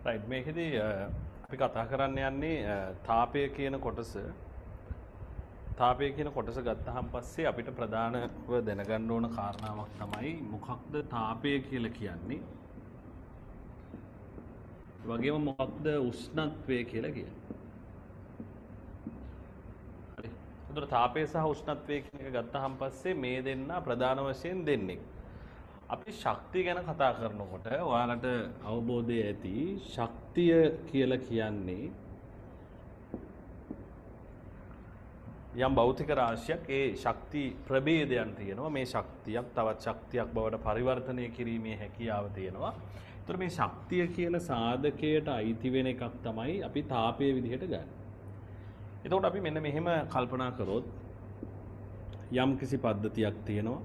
Right මේකෙදී අපි කතා කරන්න යන්නේ තාපය කියන කොටස. තාපය කියන කොටස ගත්තහම පස්සේ අපිට ප්‍රධානව දැනගන්න ඕන කාරණාවක් තමයි මොකක්ද තාපය කියලා කියන්නේ. වගේම මොකක්ද උෂ්ණත්වය කියලා කියන්නේ. හරි. ඒතර තාපය සහ උෂ්ණත්වය කියන එක ගත්තහම පස්සේ මේ දෙන්න ප්‍රධාන වශයෙන් දෙන්නේ. අපි ශක්තිය ගැන කතා කරනකොට ඔයාලට අවබෝධය ඇති ශක්තිය කියලා කියන්නේ යම් භෞතික රාශියක් ඒ ශක්ති ප්‍රභේදයන් තියෙනවා. මේ ශක්තියක් තවත් ශක්තියක් බවට පරිවර්තනය කිරීමේ හැකියාව තියෙනවා. ඒතර මේ ශක්තිය කියන සාධකයට අයිති වෙන එකක් තමයි අපි තාපය විදිහට ගන්න. එතකොට අපි මෙන්න මෙහෙම කල්පනා කරොත් යම් කිසි පද්ධතියක් තියෙනවා.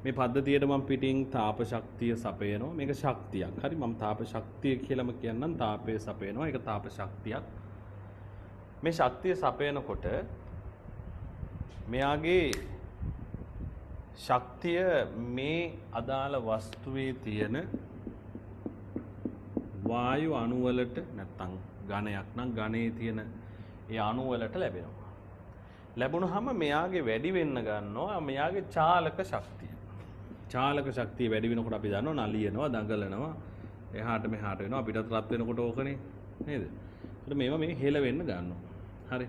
මේ පද්ධතියට මම පිටින් තාප ශක්තිය සපයනවා. මේක ශක්තියක්. හරි මම තාප ශක්තිය කියලාම කියන්නම්. තාපය සපයනවා. ඒක තාප ශක්තියක්. මේ ශක්තිය සපයනකොට මෙයාගේ ශක්තිය මේ අදාළ වස්තුවේ තියෙන වායු අණු වලට නැත්නම් ඝනයක් නම් ඝනයේ තියෙන ඒ අණු වලට ලැබෙනවා. ලැබුණාම මෙයාගේ වැඩි වෙන්න ගන්නවා මෙයාගේ චාලක ශක්තිය. චාලක ශක්තිය වැඩි වෙනකොට අපි දන්නවා නලියනවා දඟලනවා එහාට මෙහාට වෙනවා අපිටත් රත් වෙනකොට ඕකනේ නේද? ඒත් මේවා මේ හෙල වෙන්න ගන්නවා. හරි.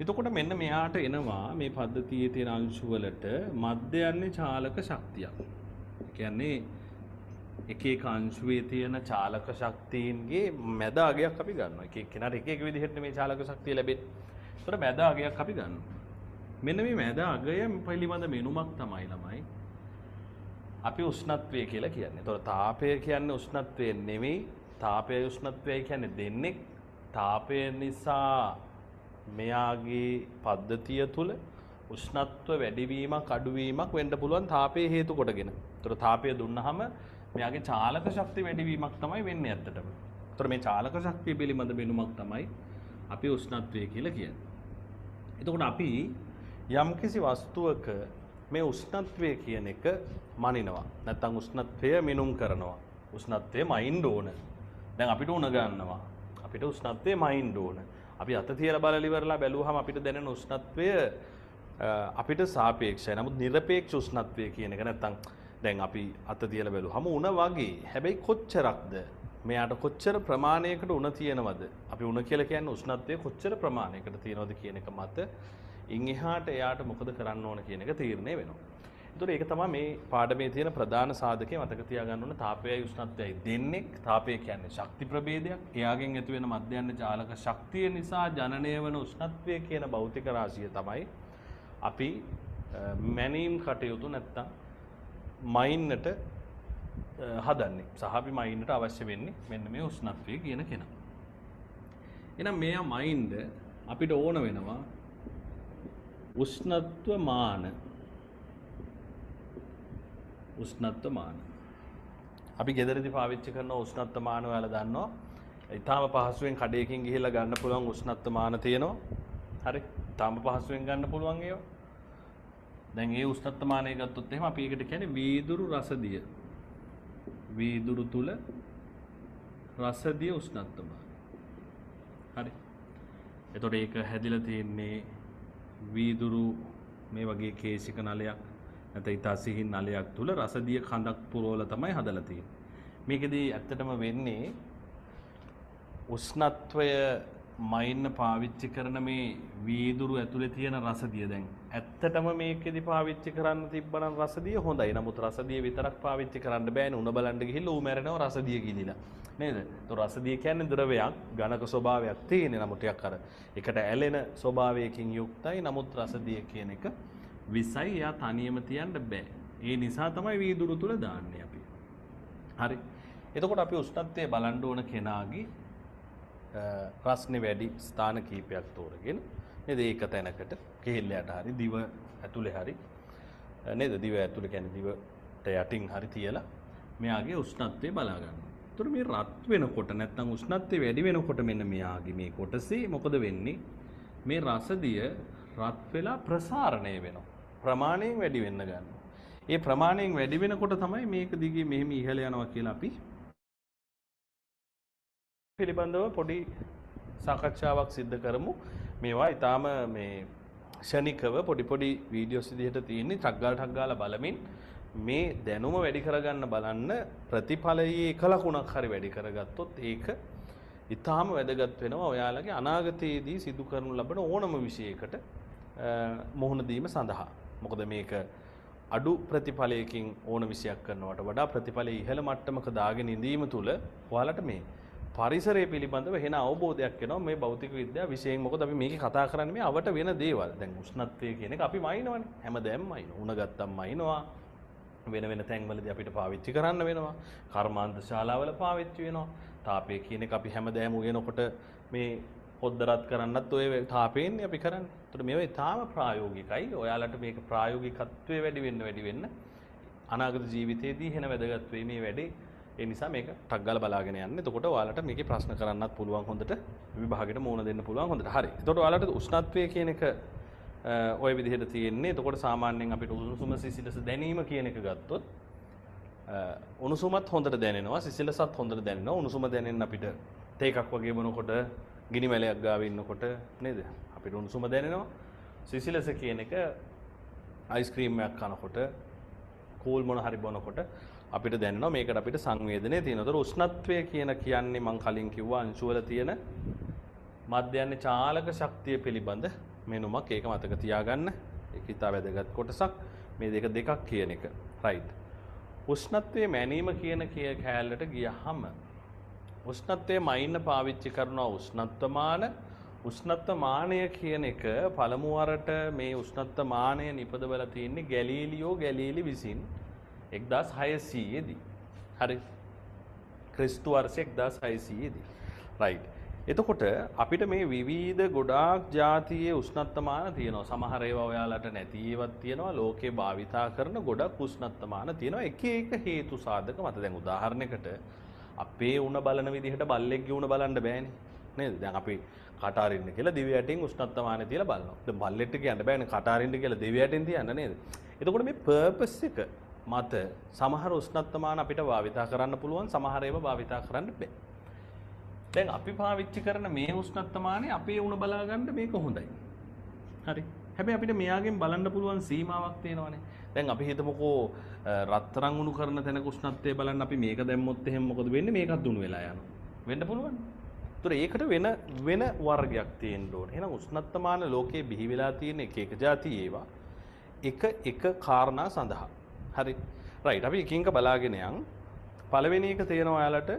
එතකොට මෙන්න මෙයාට එනවා මේ පද්ධතියේ තියෙන අංශු වලට මධ්‍යයන්නේ චාලක ශක්තියක්. ඒ කියන්නේ එක එක අංශුවේ තියෙන චාලක ශක්තියින්ගේ මැද අගයක් අපි ගන්නවා. එක එක්කෙනාට එක එක විදිහට මේ චාලක ශක්තිය ලැබෙන්නේ. ඒතකොට මැද අගයක් අපි ගන්නවා. මෙන්න මේ මැද අගය පිළිබඳ මෙනුමක් තමයි ළමයි අපි උෂ්ණත්වය කියලා කියන්නේ. ඒතකොට තාපය කියන්නේ උෂ්ණත්වය නෙවෙයි. තාපය උෂ්ණත්වය කියන්නේ දෙන්නේ. තාපය නිසා මෙයාගේ පද්ධතිය තුල උෂ්ණත්ව වැඩිවීමක් අඩුවීමක් වෙන්න පුළුවන් තාපයේ හේතු කොටගෙන. ඒතකොට තාපය දුන්නාම මෙයාගේ චාලක ශක්තිය වැඩිවීමක් තමයි වෙන්නේ ඇත්තටම. ඒතකොට මේ චාලක ශක්තිය පිළිබඳ වෙනුමක් තමයි අපි උෂ්ණත්වය කියලා කියන්නේ. එතකොට අපි යම්කිසි වස්තුවක මේ උෂ්ණත්වය කියන එක මනිනවා. නැත්නම් උෂ්ණත්වය මෙනුම් කරනවා. උෂ්ණත්වය මයින්ඩ් ඕන. දැන් අපිට උණ ගන්නවා. අපිට උෂ්ණත්වය මයින්ඩ් ඕන. අපි අත තියලා බලලා ඉවරලා බැලුවාම අපිට දැනෙන උෂ්ණත්වය අපිට සාපේක්ෂයි. නමුත් නිරපේක්ෂ උෂ්ණත්වය කියන එක නැත්නම් දැන් අපි අත තියලා බැලුවාම උණ වගේ. හැබැයි කොච්චරක්ද? මෙයාට කොච්චර ප්‍රමාණයකට උණ තියෙනවද? අපි උණ කියලා කියන්නේ උෂ්ණත්වය කොච්චර ප්‍රමාණයකට තියෙනවද කියන එක මත ඉන් එහාට එයාට මොකද කරන්න ඕන කියන එක තීරණය වෙනවා. ඒතකොට ඒක තමයි මේ පාඩමේ තියෙන ප්‍රධාන සාධකය මතක තියාගන්න ඕන. තාපයයි උෂ්ණත්වයයි දෙන්නේ. තාපය කියන්නේ ශක්ති ප්‍රභේදයක්. එයාගෙන් ඇති වෙන මධ්‍යයන්නේ චාලක ශක්තිය නිසා ජනනය වන උෂ්ණත්වය කියන භෞතික රාශිය තමයි අපි මැනීම් කටයුතු නැත්තම් මයින්නට හදන්නේ. සහ අපි මයින්නට අවශ්‍ය වෙන්නේ මෙන්න මේ උෂ්ණත්වය කියන කෙනා. එහෙනම් මෙයා මයින්ඩ් අපිට ඕන වෙනවා උෂ්ණත්ව මාන. උෂ්ණත්ව මාන. අපි ගෙදරදී පාවිච්චි කරන උෂ්ණත්ව මාන වල දන්නවා. ඊටාම පහසුවෙන් කඩේකින් ගිහිල්ලා ගන්න පුළුවන් උෂ්ණත්ව මාන තියෙනවා. හරි. ඊටාම පහසුවෙන් ගන්න පුළුවන් ඒවා. දැන් මේ උෂ්ණත්ව මානය ගත්තොත් එහෙම අපි ඒකට කියන්නේ වීදුරු රසදිය. වීදුරු තුල රසදිය උෂ්ණත්ව මාන. හරි. එතකොට ඒක හැදිලා තියෙන්නේ වීදුරු මේ වගේ කේශික නලයක් නැත්නම් ඊට අසිහින් නලයක් තුල රසදිය කඳක් පුරවලා තමයි හදලා තියෙන්නේ. මේකෙදී ඇත්තටම වෙන්නේ උෂ්ණත්වය මයින්න පාවිච්චි කරන මේ වීදුරු ඇතුලේ තියෙන රසදිය දැන් ඇත්තටම මේකෙදි පාවිච්චි කරන්න තිබ්බනම් රසදිය හොඳයි. නමුත් රසදිය විතරක් පාවිච්චි කරන්න බෑනේ. උණ බලන්න ගිහිල්ලා ඌ මැරෙනවා රසදිය ගිලිලා. නේද? ඒතොර රසදිය කියන්නේ ද්‍රවයක්, ඝනක ස්වභාවයක් තියෙන. නමුත් ටිකක් අර එකට ඇලෙන ස්වභාවයකින් යුක්තයි. නමුත් රසදිය කියන එක විසයි. යා තනියම තියන්න බෑ. ඒ නිසා තමයි වීදුරු තුල දාන්නේ අපි. හරි. එතකොට අපි උෂ්ණත්වය බලන්න ඕන කෙනාගේ ප්‍රශ්නේ වැඩි ස්ථාන කීපයක් තෝරගෙන නේද? ඒක තැනකට කෙහෙල්ලයට හරි දිව ඇතුලේ හරි නේද? දිව ඇතුලේ කියන්නේ දිවට යටින් හරි තියලා මෙයාගේ උෂ්ණත්වය බලා ගන්නවා. ඒතර මේ රත් වෙනකොට නැත්නම් උෂ්ණත්වය වැඩි වෙනකොට මෙන්න මෙයාගේ මේ කොටසේ මොකද වෙන්නේ? මේ රසදිය රත් වෙලා ප්‍රසාරණය වෙනවා. ප්‍රමාණයෙන් වැඩි වෙන්න ගන්නවා. ඒ ප්‍රමාණයෙන් වැඩි වෙනකොට තමයි මේක දිගේ මෙහෙම ඉහළ යනවා කියලා අපි පිළිබඳව පොඩි සාකච්ඡාවක් සිද්ධ කරමු. මේවා ඊටාම මේ ශනිකව පොඩි වීඩියෝස් විදිහට තියෙන්නේ ටක් ගාලා බලමින් මේ දැනුම වැඩි කරගන්න බලන්න ප්‍රතිඵලයේ එක ලකුණක් හරි වැඩි කරගත්තොත් ඒක ඊටාම වැදගත් වෙනවා ඔයාලගේ අනාගතයේදී සිදු කරනු ලබන ඕනම විෂයයකට මුහුණ දීම සඳහා. මොකද මේක අඩු ප්‍රතිඵලයකින් ඕන විෂයක් කරනවට වඩා ප්‍රතිඵලයේ ඉහළ මට්ටමක දාගෙන ඉඳීම තුළ ඔයාලට මේ පරිසරය පිළිබඳව වෙන අවබෝධයක් එනවා මේ භෞතික විද්‍යාව විශේෂයෙන්. මොකද අපි මේකේ කතා කරන්නේ මේ අවට වෙන දේවල්. දැන් උෂ්ණත්වය කියන එක අපි මයින්නවනේ. හැමදේම මයින්න. උණ ගත්තම් මයින්නවා. වෙන තැන්වලදී අපිට පාවිච්චි කරන්න වෙනවා. කර්මාන්ත ශාලාවල පාවිච්චි වෙනවා. තාපය කියන එක අපි හැමදේම උයනකොට මේ පොද්දරත් කරන්නත් ඔය තාපයෙන්නේ අපි කරන්නේ. ඒතකොට මේවා තාම ප්‍රායෝගිකයි. ඔයාලට මේක ප්‍රායෝගිකත්වයේ වැඩි වෙන්න අනාගත ජීවිතයේදී වෙන වැදගත් වෙයි මේ වැඩේ. ඒ නිසා මේක ටක් ගාලා බලාගෙන යන්න. එතකොට ඔයාලට මේකේ ප්‍රශ්න කරන්නත් පුළුවන් හොඳට විභාගෙට මුහුණ දෙන්න පුළුවන් හොඳට. හරි. එතකොට ඔයාලට උෂ්ණත්වය කියන එක ඔය විදිහට තියෙන්නේ. එතකොට සාමාන්‍යයෙන් අපිට උණුසුම සිසිලස දැනීම කියන එක ගත්තොත් උණුසුමත් හොඳට දැනෙනවා, සිසිලසත් හොඳට දැනෙනවා. උණුසුම දැනෙන්න අපිට තේ එකක් වගේ බොනකොට, ගිනි මැලයක් ගාව ඉන්නකොට නේද? අපිට උණුසුම දැනෙනවා. සිසිලස කියන එක අයිස්ක්‍රීම් එකක් කනකොට, කූල් මොන හරි බොනකොට අපිට දැනෙනවා. මේකට අපිට සංවේදනය තියෙනවා. ඒතර උෂ්ණත්වය කියන්නේ මම කලින් කිව්වා අංශු වල තියෙන මධ්‍යන්නේ චාලක ශක්තිය පිළිබඳ මෙනුමක්. ඒක මතක තියාගන්න. ඒක ඉතා වැදගත් කොටසක්. මේ දෙකක් කියන එක. රයිට්. උෂ්ණත්වයේ මැනීම කියන කෑල්ලට ගියහම උෂ්ණත්වයේ මයින්න පාවිච්චි කරනවා උෂ්ණත්වමානය කියන එක පළමු වරට මේ උෂ්ණත්වමානය නිපදවලා තියෙන්නේ ගැලීලි විසින් 1600 දී. හරි. ක්‍රිස්තු වර්ෂ 1600 දී. රයිට්. එතකොට අපිට මේ විවිධ ගොඩාක් જાතියේ උෂ්ණත්වමාන තියෙනවා. සමහර ඒවා ඔයාලට නැති ඒවාත් තියෙනවා. ලෝකේ භාවිතා කරන ගොඩක් උෂ්ණත්වමාන තියෙනවා. එක හේතු සාධක මත. දැන් උදාහරණයකට අපේ උණ බලන විදිහට බල්ලෙක්ගේ උණ බලන්න බෑනේ. නේද? දැන් අපි කටාරින්න කියලා දිව යටින් උෂ්ණත්වමානය තියලා බලනවා. දැන් බල්ලෙක්ට කියන්න බෑනේ කටාරින්න කියලා දිව යටින් තියන්න නේද? එතකොට මේ පර්පස් එක මත සමහර උෂ්ණත්වමාන අපිට භාවිතා කරන්න පුළුවන්, සමහර ඒවා භාවිතා කරන්න බෑ. දැන් අපි පාවිච්චි කරන මේ උෂ්ණත්වමානය අපේ උණ බලා ගන්න මේක හොඳයි. හරි. හැබැයි අපිට මෙයාගෙන් බලන්න පුළුවන් සීමාවක් තියෙනවානේ. දැන් අපි හිතමුකෝ රත්තරන් උණු කරන තැනක උෂ්ණත්වය බලන්න අපි මේක දැම්මොත් එහෙම මොකද වෙන්නේ? මේකත් උණු වෙලා යනවා. වෙන්න පුළුවන්. ඒතර ඒකට වෙන වර්ගයක් තියෙන්න ඕනේ. එහෙනම් උෂ්ණත්වමාන ලෝකයේ බිහි වෙලා තියෙන එක જાති ඒවා එක කාරණා සඳහා. හරි. රයිට්. අපි එකින් එක බලාගෙන යන්. පළවෙනි එක තියෙනවා ඔයාලට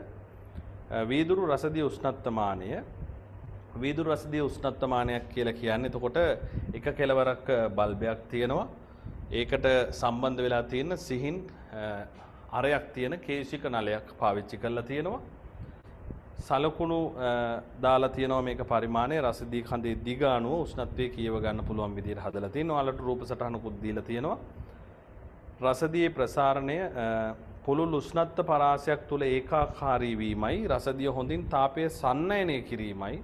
වීදුරු රසදිය උෂ්ණත්වමානය. වීදුරු රසදිය උෂ්ණත්වමානයක් කියලා කියන්නේ එතකොට එක කෙලවරක් බල්බයක් තියෙනවා. ඒකට සම්බන්ධ වෙලා තියෙන සිහින් අරයක් තියෙන කේශික නලයක් පාවිච්චි කරලා තියෙනවා. සලකුණු දාලා තියෙනවා මේක පරිමාණය රසදිය කඳේ දිග අනුව උෂ්ණත්වය කියව ගන්න පුළුවන් විදිහට හදලා තියෙනවා. ඔයාලට රූප සටහනකුත් දීලා තියෙනවා. රසදියේ ප්‍රසාරණය පුළුල් උෂ්ණත්ව පරාසයක් තුළ ඒකාකාරී වීමයි රසදිය හොඳින් තාපය සන්නයනය කිරීමයි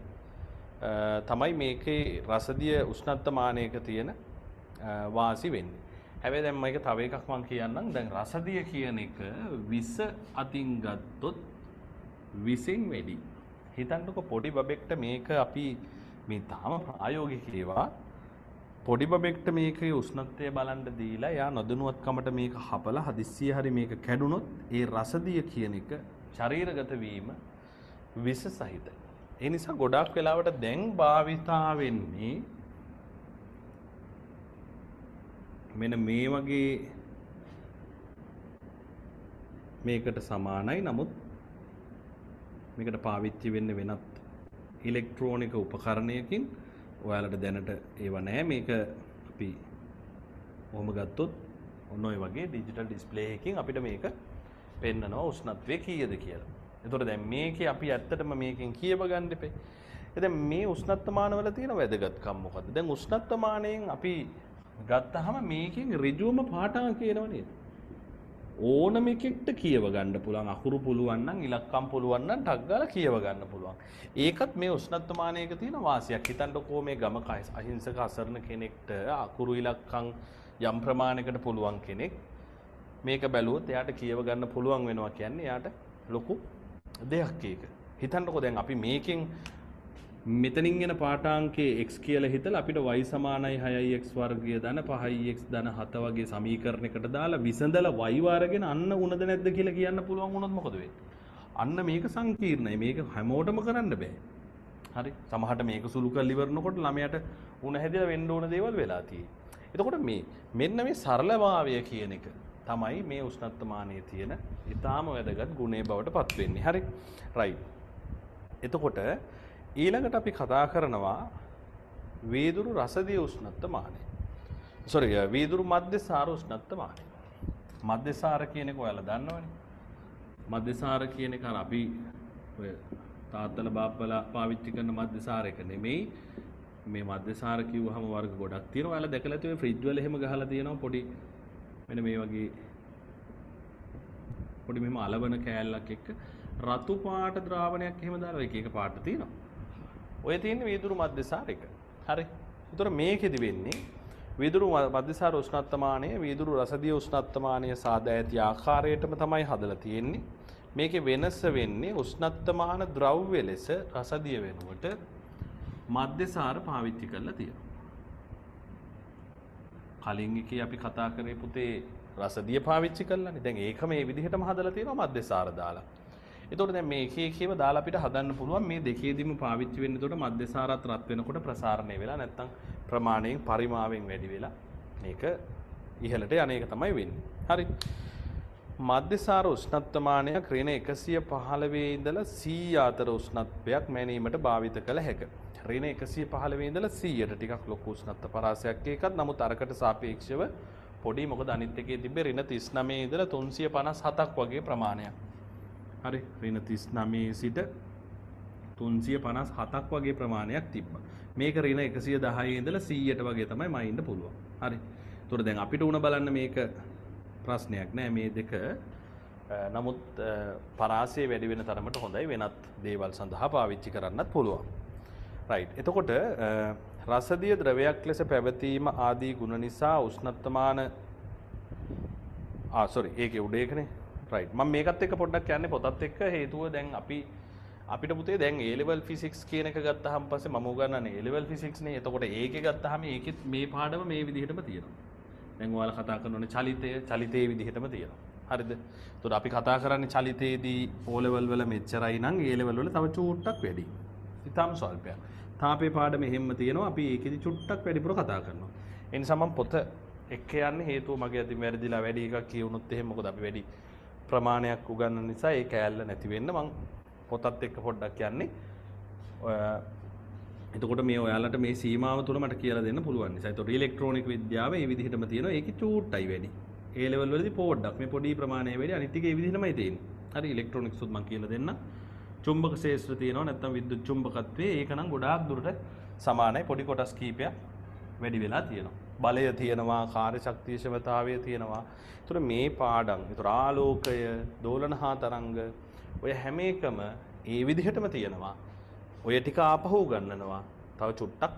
තමයි මේකේ රසදිය උෂ්ණත්වමානයක තියෙන වාසි වෙන්නේ. හැබැයි දැන් මේක තව එකක් මම කියන්නම්. දැන් රසදිය කියන එක විස අතින් ගත්තොත් විසෙන් වැඩි. හිතන්නකො පොඩි බබෙක්ට මේක අපි මේ තාම ප්‍රායෝගික ඒවා පොඩි බබෙක්ට මේකේ උෂ්ණත්වය බලන්න දීලා යා නොදැනුවත්කමට මේක හපලා හදිස්සිය හරි මේක කැඩුනොත් ඒ රසදිය කියන එක ශරීරගත වීම විස සහිතයි. ඒ නිසා ගොඩාක් වෙලාවට දැන් භාවිතා වෙන්නේ මෙන්න මේ වගේ මේකට සමානයි. නමුත් මේකට පාවිච්චි වෙන්නේ වෙනත් ඉලෙක්ට්‍රෝනික උපකරණයකින්. ඔයාලට දැනට ඒව නැහැ. මේක අපි ඔහොම ගත්තොත් ඔන්න ඔය වගේ ඩිජිටල් ඩිස්ප්ලේ එකකින් අපිට මේක පෙන්නනවා උෂ්ණත්වය කීයද කියලා. එතකොට දැන් මේකේ අපි ඇත්තටම මේකෙන් කියව ගන්න දෙපේ. දැන් මේ උෂ්ණත්වමාන වල තියෙන වැදගත්කම මොකද්ද? දැන් උෂ්ණත්වමානයෙන් අපි ගත්තාම මේකෙන් ඍජුවම පාඨාංක කියනව නේද? ඕනම එකෙක්ට කියව ගන්න පුළුවන්. අකුරු පුළුවන් නම් ඉලක්කම් පුළුවන් නම් ටක් ගාලා කියව ගන්න පුළුවන්. ඒකත් මේ උෂ්ණත්වමානයක තියෙන වාසියක්. හිතන්නකෝ මේ ගමක අහිංසක අසරණ කෙනෙක්ට අකුරු ඉලක්කම් යම් ප්‍රමාණයකට පුළුවන් කෙනෙක් මේක බැලුවොත් එයාට කියව ගන්න පුළුවන් වෙනවා කියන්නේ එයාට ලොකු දෙයක් ඒක. හිතන්නකෝ දැන් අපි මේකෙන් මෙතනින් එන පාඨාංකයේ x කියලා හිතලා අපිට y සමානයි 6x වර්ගය ධන 5x ධන 7 වගේ සමීකරණයකට දාලා විසඳලා y වාරගෙන අන්න උනද නැද්ද කියලා කියන්න පුළුවන් වුණොත් මොකද වෙන්නේ? අන්න මේක සංකීර්ණයි. මේක හැමෝටම කරන්න බෑ. හරි. සමහරට මේක සුළු කරලා ඉවරනකොට ළමයාට උණ හැදිලා වෙන්න ඕන දේවල් වෙලා තියෙන්නේ. එතකොට මෙන්න මේ සරලභාවය කියන එක තමයි මේ උෂ්ණත්වමානයේ තියෙන ඊටාම වැදගත් ගුණේ බවට පත් වෙන්නේ. හරි. රයිට්. එතකොට ඊළඟට අපි කතා කරනවා වීදුරු රසදිය උෂ්ණත්වමානය. වීදුරු මධ්‍යසාර උෂ්ණත්වමානය. මධ්‍යසාර කියන එක ඔයාලා දන්නවනේ. මධ්‍යසාර කියන එක අපි ඔය තාත්තලා බාප්පලා පාවිච්චි කරන මධ්‍යසාර එක නෙමෙයි. මේ මධ්‍යසාර කිව්වහම වර්ග ගොඩක් තියෙනවා. ඔයාලා දැකලා ඇති ඔය ෆ්‍රිජ් වල එහෙම ගහලා තියෙනවා පොඩි මෙන්න මේ වගේ පොඩි මෙහෙම අලවන කෑල්ලක් එක්ක රතු පාට ද්‍රාවණයක් එහෙම දාලා එක එක පාට තියෙනවා. ඔය තියෙන්නේ වීදුරු මධ්‍යසාර එක. හරි. ඒතර මේකෙදි වෙන්නේ වීදුරු මධ්‍යසාර උෂ්ණත්වමානය වීදුරු රසදිය උෂ්ණත්වමානය සාදා ඇති ආකාරයටම තමයි හදලා තියෙන්නේ. මේකේ වෙනස වෙන්නේ උෂ්ණත්වමාන ද්‍රව්‍ය ලෙස රසදිය වෙනුවට මධ්‍යසාර පාවිච්චි කරලා තියෙනවා. කලින් එකේ අපි කතා කරේ පුතේ රසදිය පාවිච්චි කරලානේ. දැන් ඒක මේ විදිහටම හදලා තියෙනවා මධ්‍යසාර දාලා. එතකොට දැන් මේ එකේව දාලා අපිට හදන්න පුළුවන් මේ දෙකේදීම පාවිච්චි වෙන්නේ. එතකොට මධ්‍යසාරත් රත් වෙනකොට ප්‍රසාරණය වෙලා නැත්තම් ප්‍රමාණයෙන් පරිමාවෙන් වැඩි වෙලා මේක ඉහළට යන එක තමයි වෙන්නේ. හරි. මධ්‍යසාර උෂ්ණත්වමානයක් ඍණ 115 ඉඳලා 100 අතර උෂ්ණත්වයක් මැනීමට භාවිත කළ හැකිය. ඍණ 115 ඉඳලා 100ට ටිකක් ලොකු උෂ්ණත්ව පරාසයක් එකක්. නමුත් අරකට සාපේක්ෂව පොඩි. මොකද අනිත් එකේ තිබ්බේ ඍණ 39 ඉඳලා 357ක් වගේ ප්‍රමාණයක්. හරි. ඍණ 39 සිට 357ක් වගේ ප්‍රමාණයක් තිබ්බා. මේක ඍණ 110 ඉඳලා 100ට වගේ තමයි මයින්න පුළුවන්. හරි. ඒතකොට දැන් අපිට උණ බලන්න මේක ප්‍රශ්නයක් නෑ මේ දෙක. නමුත් පරාසය වැඩි වෙන තරමට හොඳයි. වෙනත් දේවල් සඳහා පාවිච්චි කරන්නත් පුළුවන්. රයිට්. එතකොට රසදිය ද්‍රවයක් ලෙස පැවතීම ආදී ගුණ නිසා උෂ්ණත්වමාන ඒකේ උඩ එකනේ. රයිට්. මම මේකත් එක්ක පොඩ්ඩක් කියන්නේ පොතත් එක්ක හේතුව දැන් අපිට පුතේ දැන් A level physics කියන එක ගත්තාම පස්සේ මම උගන්වන්නේ A level physics නේ. එතකොට ඒකේ ගත්තාම ඒකෙත් මේ පාඩම මේ විදිහටම තියෙනවා. දැන් ඔයාලා කතා කරනෝනේ චලිතයේ විදිහටම තියෙනවා. හරිද? එතකොට අපි කතා කරන්නේ චලිතයේදී O level වල මෙච්චරයි නම් A level වල තව චූට්ටක් වැඩි. ඉතාලම ස්වල්පයක්. තාපේ පාඩම එහෙම්ම තියෙනවා. අපි ඒකෙදි චුට්ටක් වැඩිපුර කතා කරනවා. ඒ නිසා මම පොත එක්ක යන්නේ හේතුව මගේ අතින් වැරදිලා වැඩි එකක් කියවුනොත් එහෙම මොකද අපි වැඩි ප්‍රමාණයක් උගන්වන නිසා ඒ කෑල්ල නැති වෙන්න මම පොතත් එක්ක පොඩ්ඩක් යන්නේ. එතකොට මේ ඔයාලට මේ සීමාව තුල මට කියලා දෙන්න පුළුවන් නිසා. ඒතකොට ඉලෙක්ට්‍රොනික විද්‍යාව මේ විදිහටම තියෙනවා. ඒකේ චූට්ටයි වැඩි. A level වලදී පොඩ්ඩක් මේ පොඩි ප්‍රමාණය වැඩි. අනිත් ටික ඒ විදිහටමයි තියෙන්නේ. හරි. ඉලෙක්ට්‍රොනික්ස් උත් මම කියලා දෙන්න. චුම්බක ශේෂ්ත්‍ර තියෙනවා නැත්නම් විද්‍යුත් චුම්බකත්වයේ ඒක නම් ගොඩාක් දුරට සමානයි. පොඩි කොටස් කීපයක් වැඩි වෙලා තියෙනවා. බලය තියෙනවා, කාර්ය ශක්තිය ශවතාවය තියෙනවා. ඒතර මේ පාඩම්, ඒතර ආලෝකය, දෝලන හා තරංග ඔය හැම එකම ඒ විදිහටම තියෙනවා. ඔය ටික ආපහු ගන්නනවා. තව චුට්ටක්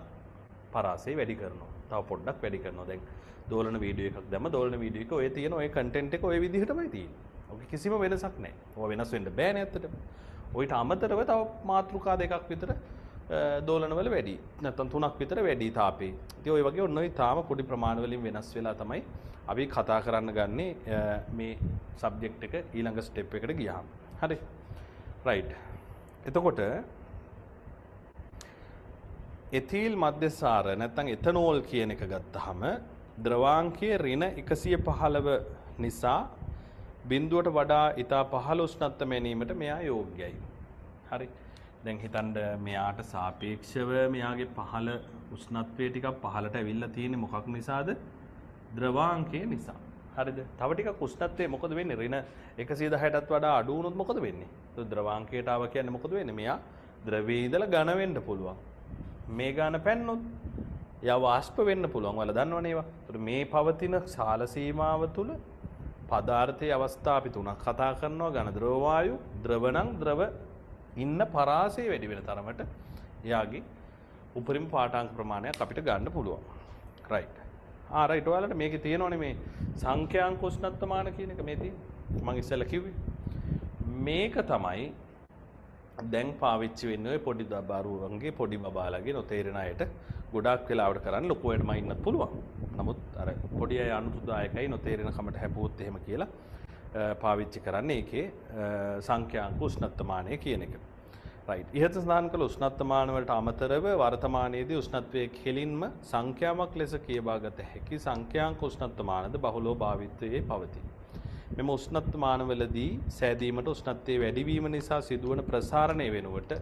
පරාසය වැඩි කරනවා. තව පොඩ්ඩක් වැඩි කරනවා. දැන් දෝලන වීඩියෝ එකක් දැම්ම දෝලන වීඩියෝ එක ඔය තියෙන ඔය කන්ටෙන්ට් එක ඔය විදිහටමයි තියෙන්නේ. ඔක කිසිම වෙනසක් නැහැ. ඔය වෙනස් වෙන්න බෑනේ ඇත්තටම. ඔයිට අමතරව තව මාතෘකා දෙකක් විතර දෝලන වල වැඩි. නැත්නම් තුනක් විතර වැඩි තාපේ. ඉතින් ඔය වගේ ඔන්න ඔය තාම පොඩි ප්‍රමාණ වලින් වෙනස් වෙලා තමයි අපි කතා කරන්න ගන්නේ මේ සබ්ජෙක්ට් එක ඊළඟ ස්ටෙප් එකට ගියාම. හරි. රයිට්. එතකොට එථීල් මධ්‍යසාර නැත්නම් එතනෝල් කියන එක ගත්තාම ද්‍රවාංකයේ ඍණ 115 නිසා බිඳුවට වඩා ඉතා පහළ උෂ්ණත්ව මැනීමට මෙයා යෝග්‍යයි. හරි. දැන් හිතන්න මෙයාට සාපේක්ෂව මෙයාගේ පහළ උෂ්ණත්වය ටිකක් පහළට ඇවිල්ලා තියෙන්නේ මොකක් නිසාද? ද්‍රවාංකය නිසා. හරිද? තව ටිකක් උෂ්ණත්වය මොකද වෙන්නේ? ඍණ 110ටත් වඩා අඩු වුණොත් මොකද වෙන්නේ? તો ද්‍රවාංකයට ආව කියන්නේ මොකද වෙන්නේ? මෙයා ද්‍රවයේ ඉඳලා ඝන වෙන්න පුළුවන්. මේ ඝන පැන්නොත් එයා වාෂ්ප වෙන්න පුළුවන්. ඔයාලා දන්නවනේ ඒවා. ඒතර මේ පවතින ශාල සීමාව තුල පදාර්ථයේ අවස්ථා අපි තුනක් කතා කරනවා. ඝන ද්‍රව වායු, ද්‍රව නම් ද්‍රව ඉන්න පරාසය වැඩි වෙන තරමට එයාගේ උපරිම පාඨාංක ප්‍රමාණයක් අපිට ගන්න පුළුවන්. රයිට්. රයිට්. ඔයාලට මේකේ තියෙනවනේ මේ සංඛ්‍යාංක උෂ්ණත්වමාන කියන එක මේ තියෙන්නේ. මම ඉස්සෙල්ලා කිව්වේ. මේක තමයි දැන් පාවිච්චි වෙන්නේ පොඩි දරුවන්ගේ පොඩි බබාලගේ නොතේරෙන අයට ගොඩාක් වෙලාවට කරන්න ලොකුවටම ඉන්නත් පුළුවන්. නමුත් අර පොඩි අය අනුතුදායකයි නොතේරෙන කමට හැපුවොත් එහෙම කියලා පාවිච්චි කරන්නේ ඒකේ සංඛ්‍යාංක උෂ්ණත්වමානය කියන එක. රයිට්. ඉහත සඳහන් කළ උෂ්ණත්වමාන වලට අමතරව වර්තමානයේදී උෂ්ණත්වයේ කෙලින්ම සංඛ්‍යාවක් ලෙස කියවාගත හැකි සංඛ්‍යාංක උෂ්ණත්වමානද බහුලව භාවිතයේ පවතී. මෙම උෂ්ණත්වමානවලදී සෑදීමට උෂ්ණත්වයේ වැඩිවීම නිසා සිදුවන ප්‍රසාරණය වෙනුවට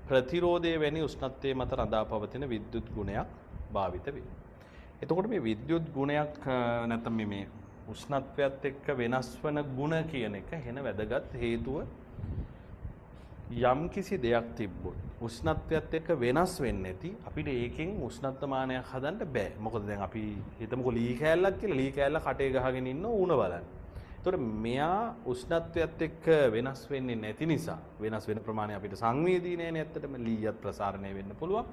ප්‍රතිරෝධය වැනි උෂ්ණත්වයේ මත රඳා පවතින විද්‍යුත් ගුණයක් භාවිත වේ. එතකොට මේ විද්‍යුත් ගුණයක් නැත්නම් මේ උෂ්ණත්වයත් එක්ක වෙනස් වන ගුණ කියන එක වෙන වැදගත් හේතුව යම් කිසි දෙයක් තිබ්බොත් උෂ්ණත්වයත් එක්ක වෙනස් වෙන්නේ නැති අපිට ඒකෙන් උෂ්ණත්වමානයක් හදන්න බෑ. මොකද දැන් අපි හිතමුකෝ ලී කෑල්ලක් කියලා ලී කෑල්ල කටේ ගහගෙන ඉන්න ඌණ බලන්න. ඒතකොට මෙයා උෂ්ණත්වයත් එක්ක වෙනස් වෙන්නේ නැති නිසා වෙනස් වෙන ප්‍රමාණය අපිට සංවේදී නෑනේ. ඇත්තටම ලීයත් ප්‍රසාරණය වෙන්න පුළුවන්.